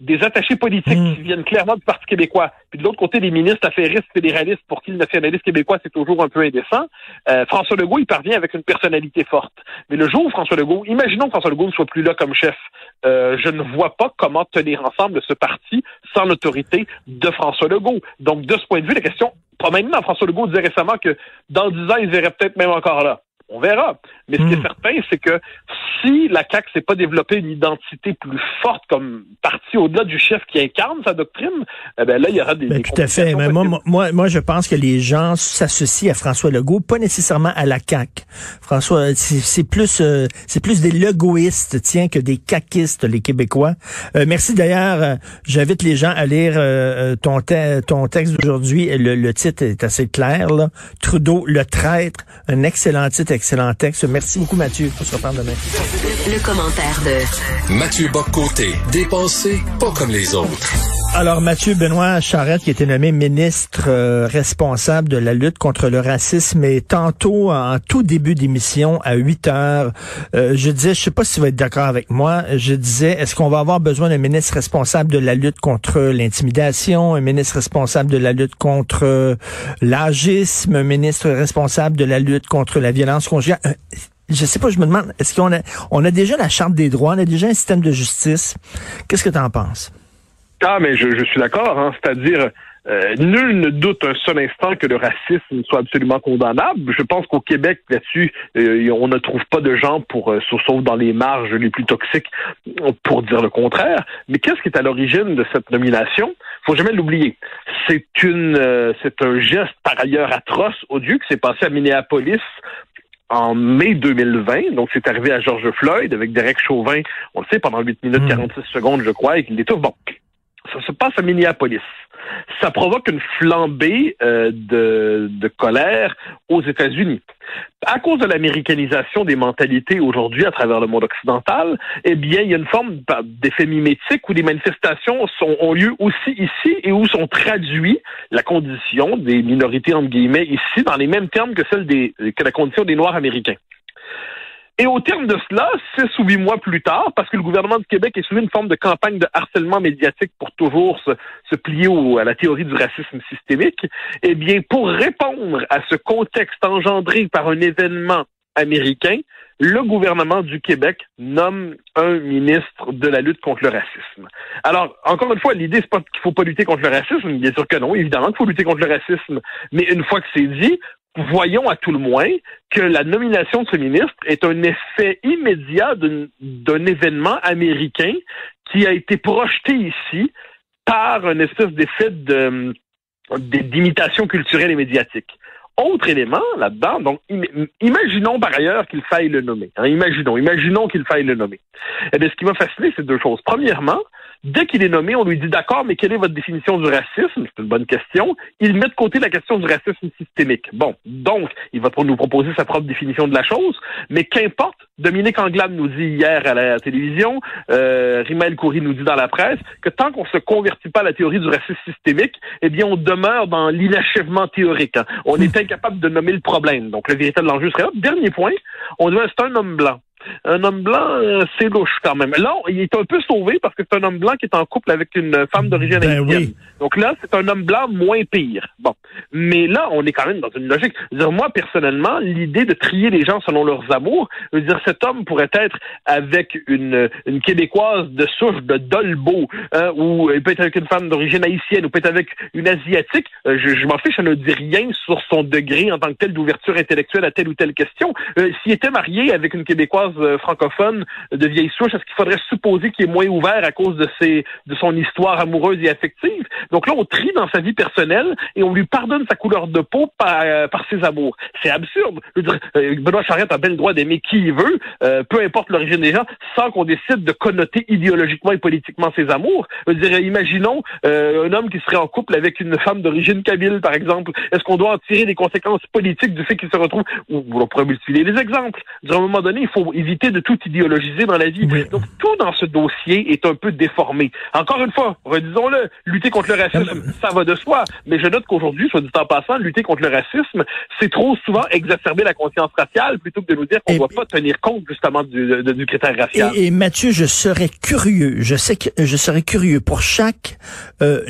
des attachés politiques qui viennent clairement du Parti québécois, puis de l'autre côté, des ministres affairistes fédéralistes pour qui le nationalisme québécois, c'est toujours un peu indécent. François Legault, il parvient avec une personnalité forte. Mais le jour où imaginons que François Legault ne soit plus là comme chef, je ne vois pas comment tenir ensemble ce parti sans l'autorité de François Legault. Donc, de ce point de vue, la question, pas maintenant, François Legault disait récemment que dans 10 ans, il verrait peut-être même encore là. On verra. Mais ce qui est certain, c'est que si la CAQ s'est pas développé une identité plus forte comme parti au-delà du chef qui incarne sa doctrine, eh ben là, il y aura des tout à fait. Mais moi, je pense que les gens s'associent à François Legault, pas nécessairement à la CAQ. François, c'est plus des legaultistes, tiens, que des caquistes, les Québécois. Merci d'ailleurs. J'invite les gens à lire ton texte d'aujourd'hui. Le titre est assez clair, là. Trudeau, le traître. Un excellent titre, excellent texte. Merci beaucoup, Mathieu. On se reparle demain. Le commentaire de Mathieu Bock-Côté, dépassé pas comme les autres. Alors, Mathieu Benoît Charette, qui a été nommé ministre responsable de la lutte contre le racisme, et tantôt, en tout début d'émission, à 8h, je disais, je sais pas si tu vas être d'accord avec moi, je disais, est-ce qu'on va avoir besoin d'un ministre responsable de la lutte contre l'intimidation, un ministre responsable de la lutte contre l'agisme, un ministre responsable de la lutte contre la violence conjugale? Je sais pas, je me demande, est-ce qu'on a déjà la Charte des droits, on a déjà un système de justice? Qu'est-ce que tu en penses? Ah, mais je suis d'accord, hein, c'est-à-dire nul ne doute un seul instant que le racisme soit absolument condamnable. Je pense qu'au Québec, là-dessus, on ne trouve pas de gens sauf dans les marges les plus toxiques, pour dire le contraire. Mais qu'est-ce qui est à l'origine de cette nomination? Faut jamais l'oublier. C'est un geste par ailleurs atroce, odieux, qui s'est passé à Minneapolis en mai 2020, donc c'est arrivé à George Floyd avec Derek Chauvin, on le sait, pendant 8 minutes 46 secondes, je crois, et qu'il l'étouffe. Bon, ça se passe à Minneapolis. Ça provoque une flambée de colère aux États-Unis. À cause de l'américanisation des mentalités aujourd'hui à travers le monde occidental, eh bien, il y a une forme d'effet mimétique où les manifestations ont lieu aussi ici et où sont traduits la condition des minorités, entre guillemets, ici, dans les mêmes termes que que la condition des Noirs américains. Et au terme de cela, 6 ou 8 mois plus tard, parce que le gouvernement du Québec est sous une forme de campagne de harcèlement médiatique pour toujours se plier à la théorie du racisme systémique, eh bien, pour répondre à ce contexte engendré par un événement américain, le gouvernement du Québec nomme un ministre de la lutte contre le racisme. Alors, encore une fois, l'idée, c'est pas qu'il faut pas lutter contre le racisme, bien sûr que non, évidemment qu'il faut lutter contre le racisme, mais une fois que c'est dit, voyons à tout le moins que la nomination de ce ministre est un effet immédiat d'un événement américain qui a été projeté ici par une espèce d'effet d'imitation culturelle et médiatique. Autre élément là-dedans, donc imaginons par ailleurs qu'il faille le nommer. Hein, imaginons qu'il faille le nommer. Eh bien, ce qui m'a fasciné, c'est 2 choses. Premièrement, dès qu'il est nommé, on lui dit d'accord, mais quelle est votre définition du racisme? C'est une bonne question. Il met de côté la question du racisme systémique. Bon, donc, il va nous proposer sa propre définition de la chose, mais qu'importe, Dominique Anglade nous dit hier à la télévision, Rima El Khoury nous dit dans la presse, que tant qu'on se convertit pas à la théorie du racisme systémique, eh bien, on demeure dans l'inachèvement théorique. Hein. On est incapable de nommer le problème. Donc, le véritable enjeu serait là. Dernier point, c'est un homme blanc. Un homme blanc, c'est louche quand même. Là, il est un peu sauvé parce que c'est un homme blanc qui est en couple avec une femme d'origine haïtienne. Oui. Donc là, c'est un homme blanc moins pire. Bon. Mais là, on est quand même dans une logique. Je veux dire, moi, personnellement, l'idée de trier les gens selon leurs amours, je veux dire, cet homme pourrait être avec une Québécoise de souche de Dolbeau, ou il peut être avec une femme d'origine haïtienne, ou peut être avec une Asiatique. Je m'en fiche, ça ne dit rien sur son degré en tant que tel d'ouverture intellectuelle à telle ou telle question. S'il était marié avec une Québécoise francophone de vieille souche, est-ce qu'il faudrait supposer qu'il est moins ouvert à cause de son histoire amoureuse et affective? Donc là, on trie dans sa vie personnelle et on lui pardonne sa couleur de peau par ses amours. C'est absurde. Je veux dire, Benoît Charette a bien le droit d'aimer qui il veut, peu importe l'origine des gens, sans qu'on décide de connoter idéologiquement et politiquement ses amours. Je veux dire, imaginons un homme qui serait en couple avec une femme d'origine kabyle, par exemple. Est-ce qu'on doit en tirer des conséquences politiques du fait qu'il se retrouve, ou on pourrait multiplier les exemples. À un moment donné, il faut éviter de tout idéologiser dans la vie. Oui. Donc, tout dans ce dossier est un peu déformé. Encore une fois, redisons-le, lutter contre le racisme, ça va de soi. Mais je note qu'aujourd'hui, soit dit en passant, lutter contre le racisme, c'est trop souvent exacerber la conscience raciale plutôt que de nous dire qu'on ne doit pas tenir compte, justement, du critère racial. Et Mathieu, je serais curieux, je sais que je serais curieux pour chaque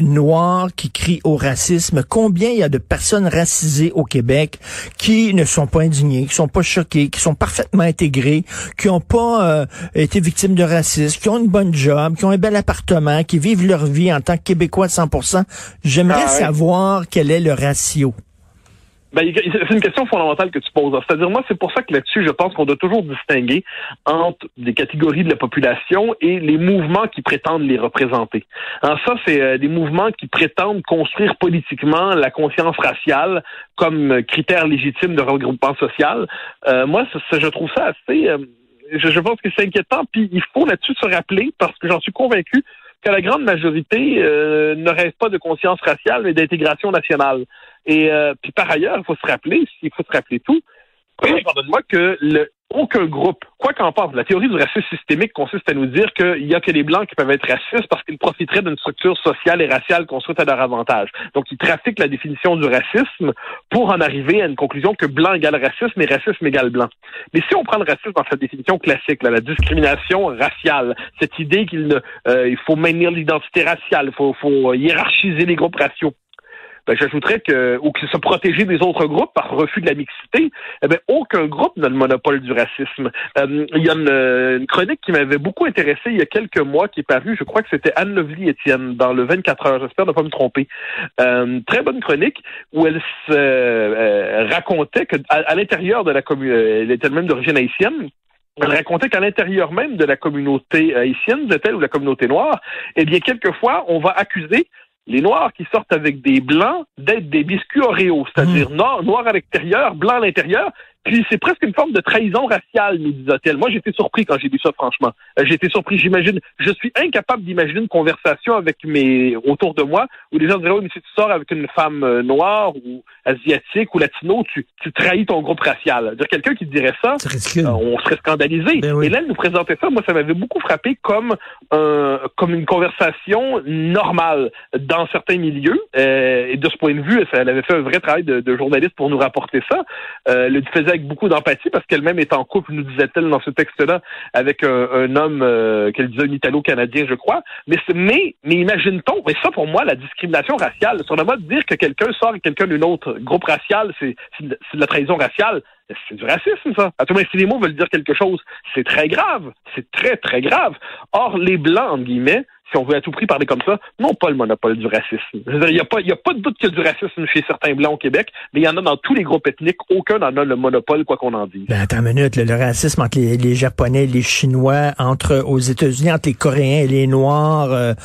noir qui crie au racisme, combien il y a de personnes racisées au Québec qui ne sont pas indignées, qui sont pas choquées, qui sont parfaitement intégrées, qui n'ont pas été victimes de racisme, qui ont une bonne job, qui ont un bel appartement, qui vivent leur vie en tant que Québécois à 100%. J'aimerais savoir quel est le ratio. C'est une question fondamentale que tu poses. C'est-à-dire, moi, c'est pour ça que là-dessus, je pense qu'on doit toujours distinguer entre des catégories de la population et les mouvements qui prétendent les représenter. Alors ça, c'est des mouvements qui prétendent construire politiquement la conscience raciale comme critère légitime de regroupement social. Moi, je trouve ça assez... je pense que c'est inquiétant, puis il faut là-dessus se rappeler, parce que j'en suis convaincu, que la grande majorité ne rêve pas de conscience raciale, mais d'intégration nationale. Et puis par ailleurs, il faut se rappeler tout, pardonne-moi, que aucun groupe, quoi qu'en pense, la théorie du racisme systémique consiste à nous dire qu'il y a que les Blancs qui peuvent être racistes parce qu'ils profiteraient d'une structure sociale et raciale construite à leur avantage. Donc, ils trafiquent la définition du racisme pour en arriver à une conclusion que blanc égale racisme et racisme égale blanc. Mais si on prend le racisme dans sa définition classique, là, la discrimination raciale, cette idée il faut maintenir l'identité raciale, il faut hiérarchiser les groupes raciaux, j'ajouterais que se protéger des autres groupes par refus de la mixité, aucun groupe n'a le monopole du racisme. Il y a une chronique qui m'avait beaucoup intéressé il y a quelques mois qui est parue, je crois que c'était Anne Lovely-Étienne dans le 24 heures, j'espère ne pas me tromper. Très bonne chronique où elle se racontait que à l'intérieur de la communauté, elle était elle-même d'origine haïtienne, elle racontait qu'à l'intérieur même de la communauté haïtienne, disait-elle, ou la communauté noire, quelquefois, on va accuser les Noirs qui sortent avec des Blancs d'être des biscuits Oreo, c'est-à-dire noir à l'extérieur, blanc à l'intérieur, puis c'est presque une forme de trahison raciale, nous disait-elle. Moi, j'étais surpris quand j'ai lu ça, franchement. J'étais surpris, je suis incapable d'imaginer une conversation autour de moi où les gens diraient, oui, mais si tu sors avec une femme noire ou asiatique ou latino, tu trahis ton groupe racial. C'est-à-dire, quelqu'un qui dirait ça, on serait scandalisé. Ben oui. Et là, elle nous présentait ça, moi, ça m'avait beaucoup frappé comme une conversation normale dans certains milieux. Et de ce point de vue, elle avait fait un vrai travail de journaliste pour nous rapporter ça. Elle le faisait avec beaucoup d'empathie parce qu'elle-même est en couple, nous disait-elle dans ce texte-là, avec un homme qu'elle disait un Italo-Canadien, je crois. Mais imagine-t-on, mais ça pour moi, la discrimination raciale, sur le mode de dire que quelqu'un sort avec quelqu'un d'un autre groupe racial, c'est de la trahison raciale. C'est du racisme, ça. À tout moment, si les mots veulent dire quelque chose, c'est très grave. C'est très, très grave. Or, les Blancs, entre guillemets, si on veut à tout prix parler comme ça, n'ont pas le monopole du racisme. Il n'y a pas de doute qu'il y a du racisme chez certains Blancs au Québec, mais il y en a dans tous les groupes ethniques. Aucun n'en a le monopole, quoi qu'on en dise. Attends une minute, le racisme entre les Japonais et les Chinois, aux États-Unis, entre les Coréens et les Noirs,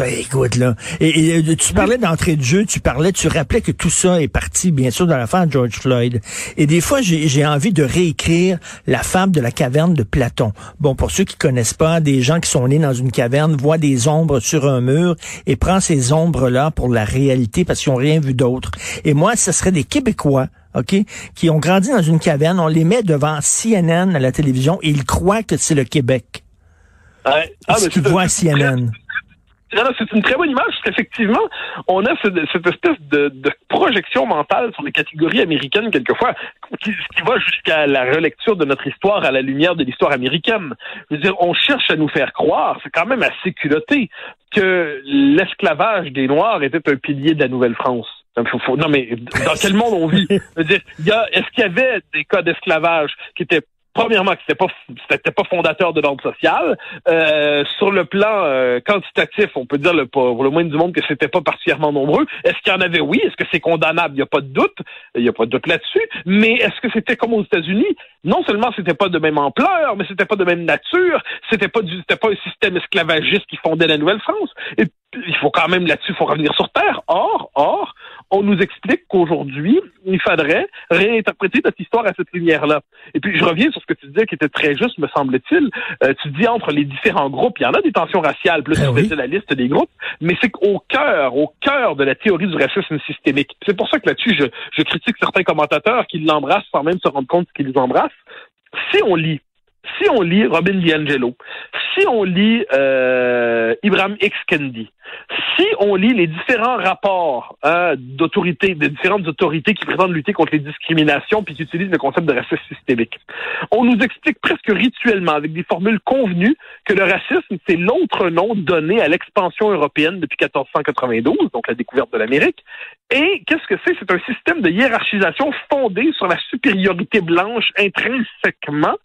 écoute, là. Et tu parlais d'entrée de jeu, tu rappelais que tout ça est parti, bien sûr, dans l'affaire George Floyd. Et des fois, j'ai envie de réécrire la fable de la caverne de Platon. Bon, pour ceux qui connaissent pas, des gens qui sont nés dans une caverne voient des ombres sur un mur et prend ces ombres-là pour la réalité parce qu'ils n'ont rien vu d'autre. Et moi, ce serait des Québécois, OK, qui ont grandi dans une caverne, on les met devant CNN à la télévision et ils croient que c'est le Québec. Ouais. Parce qu'ils voient CNN. C'est une très bonne image, parce qu'effectivement, on a cette espèce de projection mentale sur les catégories américaines, quelquefois, qui va jusqu'à la relecture de notre histoire à la lumière de l'histoire américaine. Je veux dire, on cherche à nous faire croire, c'est quand même assez culotté, que l'esclavage des Noirs était un pilier de la Nouvelle-France. Non, mais dans quel monde on vit? Je veux dire, est-ce qu'il y avait des cas d'esclavage qui étaient premièrement, que c'était pas fondateur de l'ordre social. Sur le plan quantitatif, on peut dire pour le moins du monde que c'était pas particulièrement nombreux. Est-ce qu'il y en avait? Oui. Est-ce que c'est condamnable? Il n'y a pas de doute. Il n'y a pas de doute là-dessus. Mais est-ce que c'était comme aux États-Unis? Non seulement c'était pas de même ampleur, mais c'était pas de même nature. C'était pas un système esclavagiste qui fondait la Nouvelle-France. Et il faut quand même là-dessus, il faut revenir sur Terre. Or, on nous explique qu'aujourd'hui, il faudrait réinterpréter notre histoire à cette lumière-là. Et puis, je reviens sur ce que tu disais qui était très juste, me semble-t-il. Tu dis entre les différents groupes, il y en a des tensions raciales, plus tu faisais la liste des groupes, mais c'est qu'au cœur de la théorie du racisme systémique. C'est pour ça que là-dessus, je critique certains commentateurs qui l'embrassent sans même se rendre compte qu'ils les embrassent. Si on lit Robin DiAngelo, si on lit Ibram X. Kendi, si on lit les différents rapports d'autorité, des différentes autorités qui prétendent lutter contre les discriminations puis qui utilisent le concept de racisme systémique, on nous explique presque rituellement, avec des formules convenues, que le racisme, c'est l'autre nom donné à l'expansion européenne depuis 1492, donc la découverte de l'Amérique. Et qu'est-ce que c'est? C'est un système de hiérarchisation fondé sur la supériorité blanche intrinsèquement.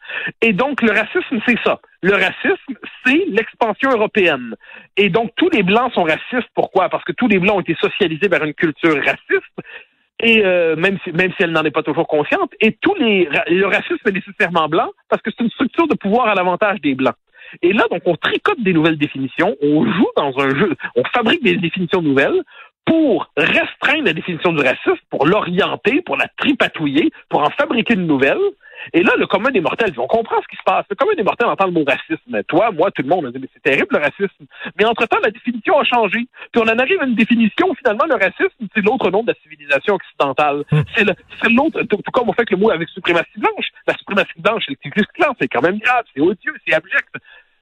Et donc, le racisme, c'est ça. Le racisme, c'est l'expansion européenne. Et donc, tous les Blancs sont racistes. Pourquoi? Parce que tous les Blancs ont été socialisés vers une culture raciste. et même si elle n'en est pas toujours consciente, et le racisme est nécessairement blanc parce que c'est une structure de pouvoir à l'avantage des Blancs. Et là, donc, on tricote des nouvelles définitions, on joue dans un jeu, on fabrique des définitions nouvelles pour restreindre la définition du racisme, pour l'orienter, pour la tripatouiller, pour en fabriquer une nouvelle. Et là, le commun des mortels, on comprend ce qui se passe. Le commun des mortels entend le mot racisme. Toi, moi, tout le monde, on dit, mais c'est terrible le racisme. Mais entre-temps, la définition a changé. Puis on en arrive à une définition, finalement, le racisme, c'est l'autre nom de la civilisation occidentale. C'est l'autre, tout comme on fait que le mot avec suprématie blanche. La suprématie blanche, c'est le Ku Klux Klan, c'est quand même grave, c'est odieux, c'est abject.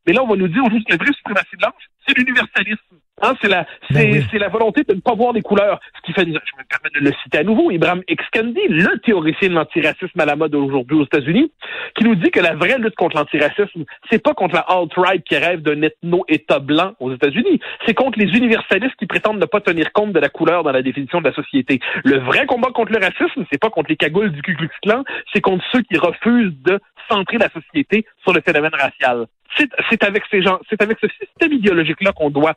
Mais là, on va nous dire aujourd'hui que la vraie suprématie blanche, c'est l'universalisme. Hein, c'est la volonté de ne pas voir des couleurs. Ce qui fait, je me permets de le citer à nouveau, Ibram X. Kendi, le théoricien de l'antiracisme à la mode aujourd'hui aux États-Unis, qui nous dit que la vraie lutte contre l'antiracisme, c'est pas contre la alt-right qui rêve d'un ethno-État blanc aux États-Unis, c'est contre les universalistes qui prétendent ne pas tenir compte de la couleur dans la définition de la société. Le vrai combat contre le racisme, c'est pas contre les cagoules du Ku Klux Klan, c'est contre ceux qui refusent de centrer la société sur le phénomène racial. C'est avec ces gens, c'est avec ce système idéologique-là qu'on doit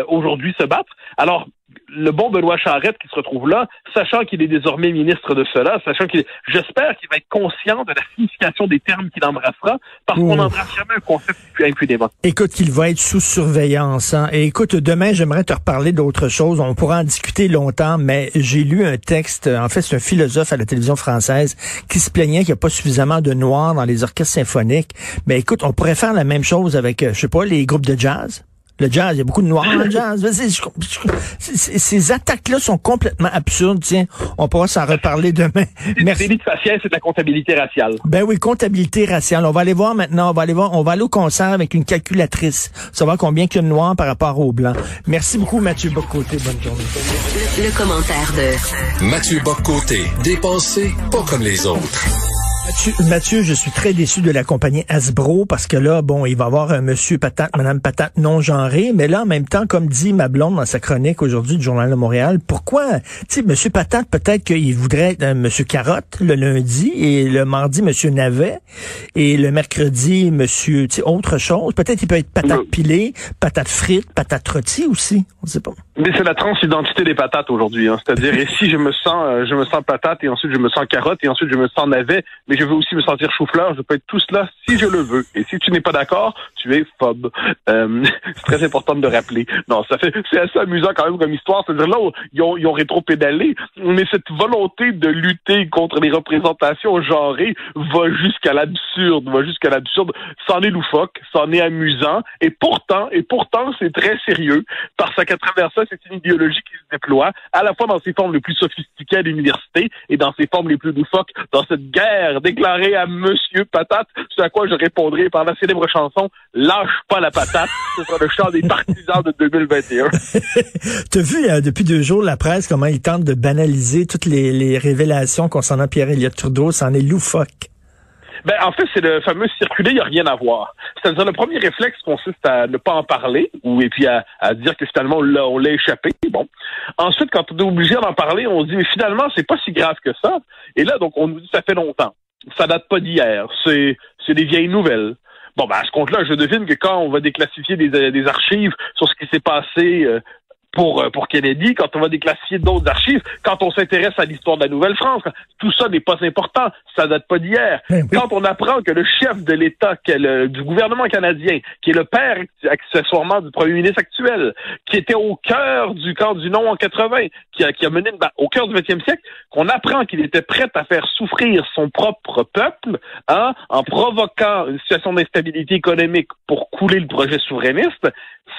aujourd'hui se battre. Alors, le bon Benoît Charette qui se retrouve là, sachant qu'il est désormais ministre de cela, j'espère qu'il va être conscient de la signification des termes qu'il embrassera, parce qu'on n'embrasse jamais un concept impunément. Écoute, qu'il va être sous surveillance. Hein. Et écoute, demain, j'aimerais te reparler d'autre chose. On pourra en discuter longtemps, mais j'ai lu un texte, en fait, c'est un philosophe à la télévision française qui se plaignait qu'il n'y a pas suffisamment de noirs dans les orchestres symphoniques. Mais écoute, on pourrait faire la même chose avec, je sais pas, les groupes de jazz. Le jazz, il y a beaucoup de noirs dans le jazz. Ces attaques-là sont complètement absurdes. Tiens, on pourra s'en reparler demain. Merci. L'élite faciale, c'est de la comptabilité raciale. Ben oui, comptabilité raciale. On va aller voir maintenant. On va aller au concert avec une calculatrice. Savoir combien qu'il y a de noirs par rapport aux blancs. Merci beaucoup, Mathieu Bock-Côté. Bonne journée. Le commentaire de Mathieu Bock-Côté. Dépensé pas comme les autres. Mathieu, je suis très déçu de la compagnie Hasbro parce que là, bon, il va y avoir un monsieur patate, madame patate non genré, mais là, en même temps, comme dit ma blonde dans sa chronique aujourd'hui du Journal de Montréal, pourquoi, tu sais, monsieur patate, peut-être qu'il voudrait être monsieur carotte le lundi et le mardi, monsieur navet et le mercredi, monsieur, tu sais, autre chose. Peut-être il peut être patate pilée, patate frite, patate rôtie aussi. On sait pas. Mais c'est la transidentité des patates aujourd'hui, hein. C'est-à-dire, et si je me sens patate et ensuite je me sens carotte et ensuite je me sens navet, mais je veux aussi me sentir chou-fleur, je peux être tout cela si je le veux. Et si tu n'es pas d'accord, tu es phobe. C'est très important de le rappeler. Non, c'est assez amusant quand même comme histoire. C'est-à-dire là, ils ont rétro-pédalé, mais cette volonté de lutter contre les représentations genrées va jusqu'à l'absurde, C'en est loufoque, c'en est amusant, et pourtant, c'est très sérieux, parce qu'à travers ça, c'est une idéologie qui se déploie, à la fois dans ses formes les plus sophistiquées à l'université et dans ses formes les plus loufoques, dans cette guerre déclarée à Monsieur Patate, ce à quoi je répondrai par la célèbre chanson « Lâche pas la patate », ce sera le chant des partisans de 2021. T'as vu depuis 2 jours la presse, comment ils tentent de banaliser toutes les révélations concernant Pierre-Éliott Trudeau, c'en est loufoque. Ben, en fait, c'est le fameux circuler, il n'y a rien à voir. C'est-à-dire, le premier réflexe consiste à ne pas en parler, et puis à dire que finalement, on l'a échappé. Bon. Ensuite, quand on est obligé d'en parler, on se dit, mais finalement, c'est pas si grave que ça. Et là, donc, on nous dit, ça fait longtemps. Ça date pas d'hier. C'est des vieilles nouvelles. Bon, ben, à ce compte-là, je devine que quand on va déclassifier des archives sur ce qui s'est passé, pour Kennedy, quand on va déclassifier d'autres archives, quand on s'intéresse à l'histoire de la Nouvelle-France, tout ça n'est pas important, ça date pas d'hier. Oui. Quand on apprend que le chef de l'État du gouvernement canadien, qui est le père accessoirement du premier ministre actuel, qui était au cœur du camp du non en 80, qui a mené au cœur du 20e siècle, qu'on apprend qu'il était prêt à faire souffrir son propre peuple, hein, en provoquant une situation d'instabilité économique pour couler le projet souverainiste,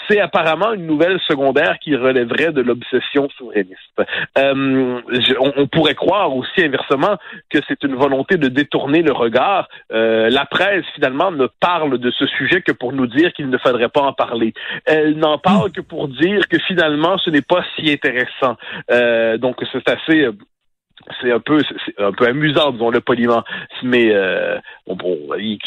c'est apparemment une nouvelle secondaire qui relèverait de l'obsession souverainiste. On pourrait croire aussi inversement que c'est une volonté de détourner le regard. La presse, finalement, ne parle de ce sujet que pour nous dire qu'il ne faudrait pas en parler. Elle n'en parle que pour dire que finalement, ce n'est pas si intéressant. Donc, c'est assez... C'est un peu amusant, disons-le poliment, mais il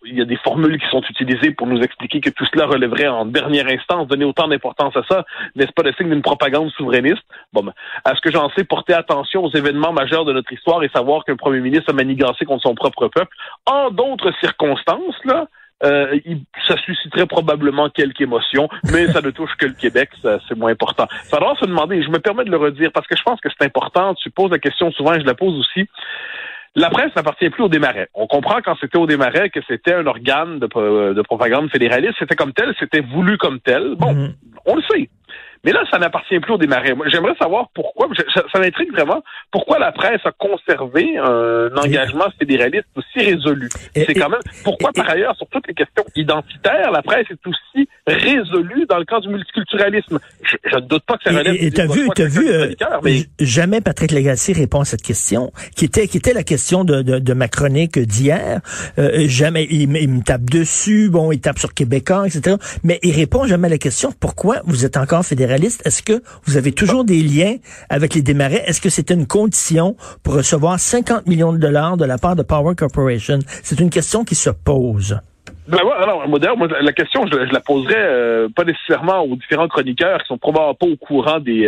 y a des formules qui sont utilisées pour nous expliquer que tout cela relèverait en dernière instance, donner autant d'importance à ça, n'est-ce pas le signe d'une propagande souverainiste? Bon, ben, à ce que j'en sais, porter attention aux événements majeurs de notre histoire et savoir qu'un premier ministre a manigancé contre son propre peuple, en d'autres circonstances, là, ça susciterait probablement quelques émotions, mais ça ne touche que le Québec, c'est moins important. Il faudra se demander, je me permets de le redire, parce que je pense que c'est important, tu poses la question souvent, et je la pose aussi. La presse n'appartient plus au Desmarais. On comprend quand c'était au Desmarais que c'était un organe de propagande fédéraliste, c'était comme tel, c'était voulu comme tel. Bon, on le sait. Mais là, ça n'appartient plus au Desmarais. Moi, j'aimerais savoir pourquoi, ça m'intrigue vraiment, pourquoi la presse a conservé un engagement fédéraliste aussi résolu. C'est quand même, pourquoi par ailleurs, sur toutes les questions identitaires, la presse est aussi résolue dans le cas du multiculturalisme. Je ne doute pas que ça relève du jamais Patrick Lagacé répond à cette question, qui était la question de ma chronique d'hier. Jamais, il me tape dessus, bon, il tape sur Québécois, etc. Mais il répond jamais à la question, pourquoi vous êtes encore fédéraliste? Est-ce que vous avez toujours des liens avec les Desmarais? Est-ce que c'était une condition pour recevoir 50 millions de dollars de la part de Power Corporation? C'est une question qui se pose. Ben ouais, alors, moi, la question, je la poserais pas nécessairement aux différents chroniqueurs qui sont probablement pas au courant du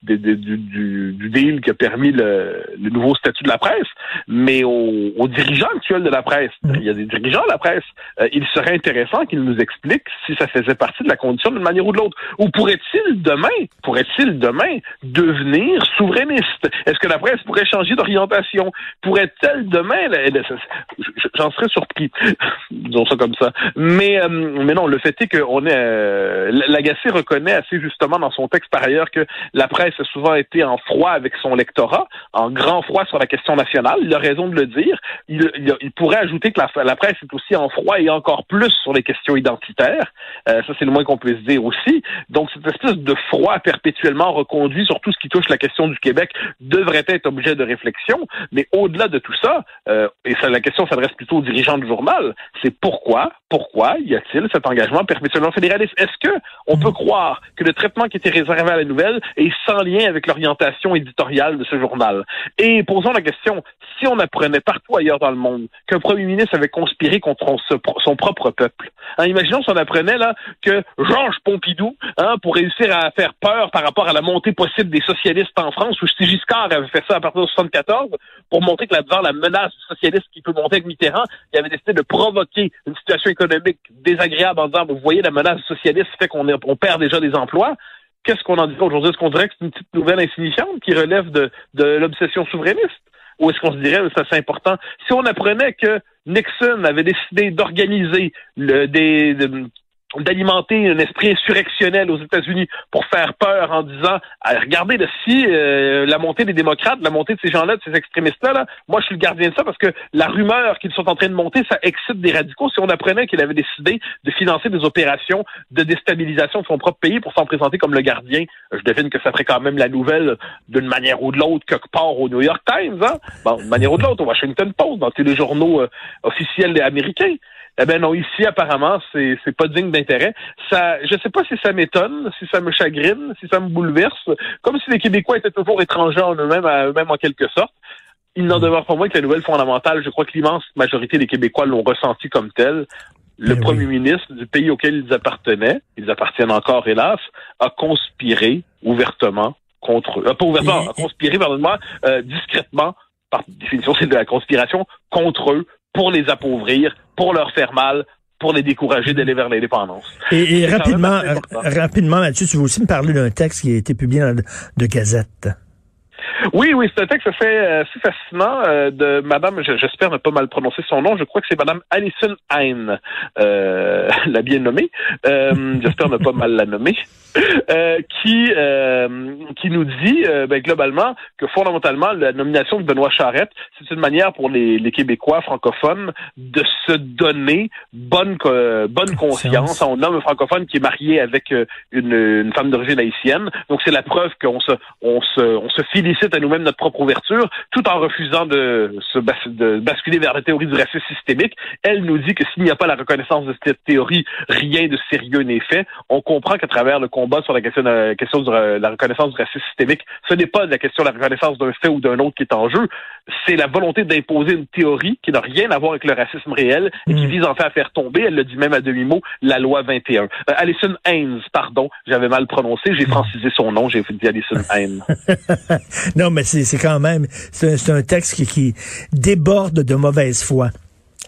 deal qui a permis le nouveau statut de la presse, mais aux dirigeants actuels de la presse. Il y a des dirigeants de la presse. Il serait intéressant qu'ils nous expliquent si ça faisait partie de la condition d'une manière ou de l'autre. Ou pourrait-il demain devenir souverainiste? Est-ce que la presse pourrait changer d'orientation? Pourrait-elle demain... J'en serais surpris, disons ça comme ça. Mais non, le fait est qu'on est... Lagacé reconnaît assez justement dans son texte par ailleurs que la presse a souvent été en froid avec son lectorat, en grand froid sur la question nationale. Il a raison de le dire. Il pourrait ajouter que la presse est aussi en froid et encore plus sur les questions identitaires. Ça, c'est le moins qu'on puisse dire aussi. Donc, cette espèce de froid perpétuellement reconduit sur tout ce qui touche la question du Québec devrait être objet de réflexion. Mais au-delà de tout ça, et ça, la question s'adresse plutôt aux dirigeants du journal, c'est pourquoi y a-t-il cet engagement perpétuellement fédéraliste? Est-ce que on peut croire que le traitement qui était réservé à la nouvelle est sans lien avec l'orientation éditoriale de ce journal? Et posons la question, si on apprenait partout ailleurs dans le monde qu'un premier ministre avait conspiré contre son propre peuple, imaginons si on apprenait là que Georges Pompidou, pour réussir à faire peur par rapport à la montée possible des socialistes en France, ou si Giscard avait fait ça à partir de 1974, pour montrer que devant la menace socialiste qui peut monter avec Mitterrand, il avait décidé de provoquer une situation économique désagréable en disant, vous voyez, la menace socialiste fait qu'on perd déjà des emplois. Qu'est-ce qu'on en dirait aujourd'hui? Est-ce qu'on dirait que c'est une petite nouvelle insignifiante qui relève de l'obsession souverainiste? Ou est-ce qu'on se dirait que ça c'est important? Si on apprenait que Nixon avait décidé d'organiser d'alimenter un esprit insurrectionnel aux États-Unis pour faire peur en disant regardez si la montée des démocrates, la montée de ces gens-là, de ces extrémistes-là, moi je suis le gardien de ça parce que la rumeur qu'ils sont en train de monter, ça excite des radicaux. Si on apprenait qu'il avait décidé de financer des opérations de déstabilisation de son propre pays pour s'en présenter comme le gardien, je devine que ça ferait quand même la nouvelle d'une manière ou de l'autre quelque part au New York Times, Bon, d'une manière ou de l'autre, au Washington Post, dans tous les journaux officiels américains. Eh ben non, ici, apparemment, c'est pas digne d'intérêt. Ça, je sais pas si ça m'étonne, si ça me chagrine, si ça me bouleverse, comme si les Québécois étaient toujours étrangers en eux-mêmes, même en quelque sorte. Il n'en demeure pas moins que la nouvelle fondamentale, je crois que l'immense majorité des Québécois l'ont ressenti comme tel. Le premier ministre du pays auquel ils appartenaient, ils appartiennent encore, hélas, a conspiré ouvertement contre eux. Pas ouvertement, a conspiré, pardonnez-moi, discrètement, par définition, c'est de la conspiration contre eux, pour les appauvrir, pour leur faire mal, pour les décourager d'aller vers l'indépendance. Et rapidement, Mathieu, tu veux aussi me parler d'un texte qui a été publié dans de Gazette. Oui, c'est un texte assez fascinant de Madame, j'espère ne pas mal prononcer son nom, je crois que c'est Madame Alison Hein, la bien nommée, j'espère ne pas mal la nommer, qui nous dit globalement que fondamentalement la nomination de Benoît Charette, c'est une manière pour les Québécois francophones de se donner bonne conscience. On nomme un francophone qui est marié avec une femme d'origine haïtienne, donc c'est la preuve qu'on se félicite à nous-mêmes notre propre ouverture, tout en refusant de basculer vers la théorie du racisme systémique. Elle nous dit que s'il n'y a pas la reconnaissance de cette théorie, rien de sérieux n'est fait. On comprend qu'à travers le combat sur la question de la reconnaissance du racisme systémique, ce n'est pas la question de la reconnaissance d'un fait ou d'un autre qui est en jeu, c'est la volonté d'imposer une théorie qui n'a rien à voir avec le racisme réel et qui vise en fait à faire tomber, elle le dit même à demi-mot, la loi 21. Alison Haynes, pardon, j'avais mal prononcé, j'ai francisé son nom, j'ai dit Alison Haynes. Non, mais c'est quand même, c'est un texte qui déborde de mauvaise foi.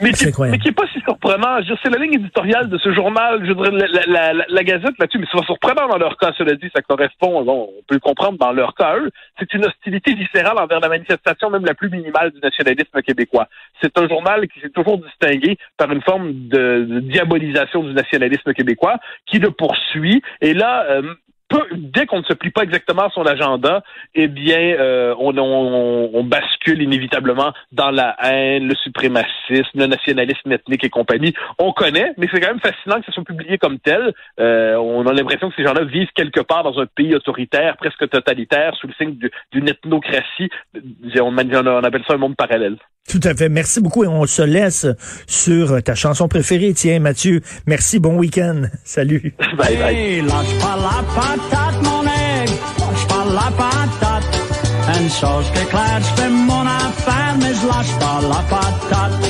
Mais qui est pas si surprenant. Je veux dire, c'est la ligne éditoriale de ce journal. Je veux dire, la Gazette là-dessus, mais c'est pas surprenant dans leur cas. Cela dit, ça correspond, on peut le comprendre dans leur cas, eux. C'est une hostilité viscérale envers la manifestation même la plus minimale du nationalisme québécois. C'est un journal qui s'est toujours distingué par une forme de diabolisation du nationalisme québécois, qui le poursuit. Et là, dès qu'on ne se plie pas exactement à son agenda, eh bien, on bascule inévitablement dans la haine, le suprémacisme, le nationalisme ethnique et compagnie. On connaît, mais c'est quand même fascinant que ça soit publié comme tel. On a l'impression que ces gens-là vivent quelque part dans un pays autoritaire, presque totalitaire, sous le signe d'une ethnocratie. On appelle ça un monde parallèle. Tout à fait. Merci beaucoup et on se laisse sur ta chanson préférée. Tiens, Mathieu, merci, bon week-end. Salut. Bye bye. Hey, lâche pas la patate, mon aigle. Lâche pas la patate. Une chose qui est claire, je fais mon affaire, mais je lâche pas la patate.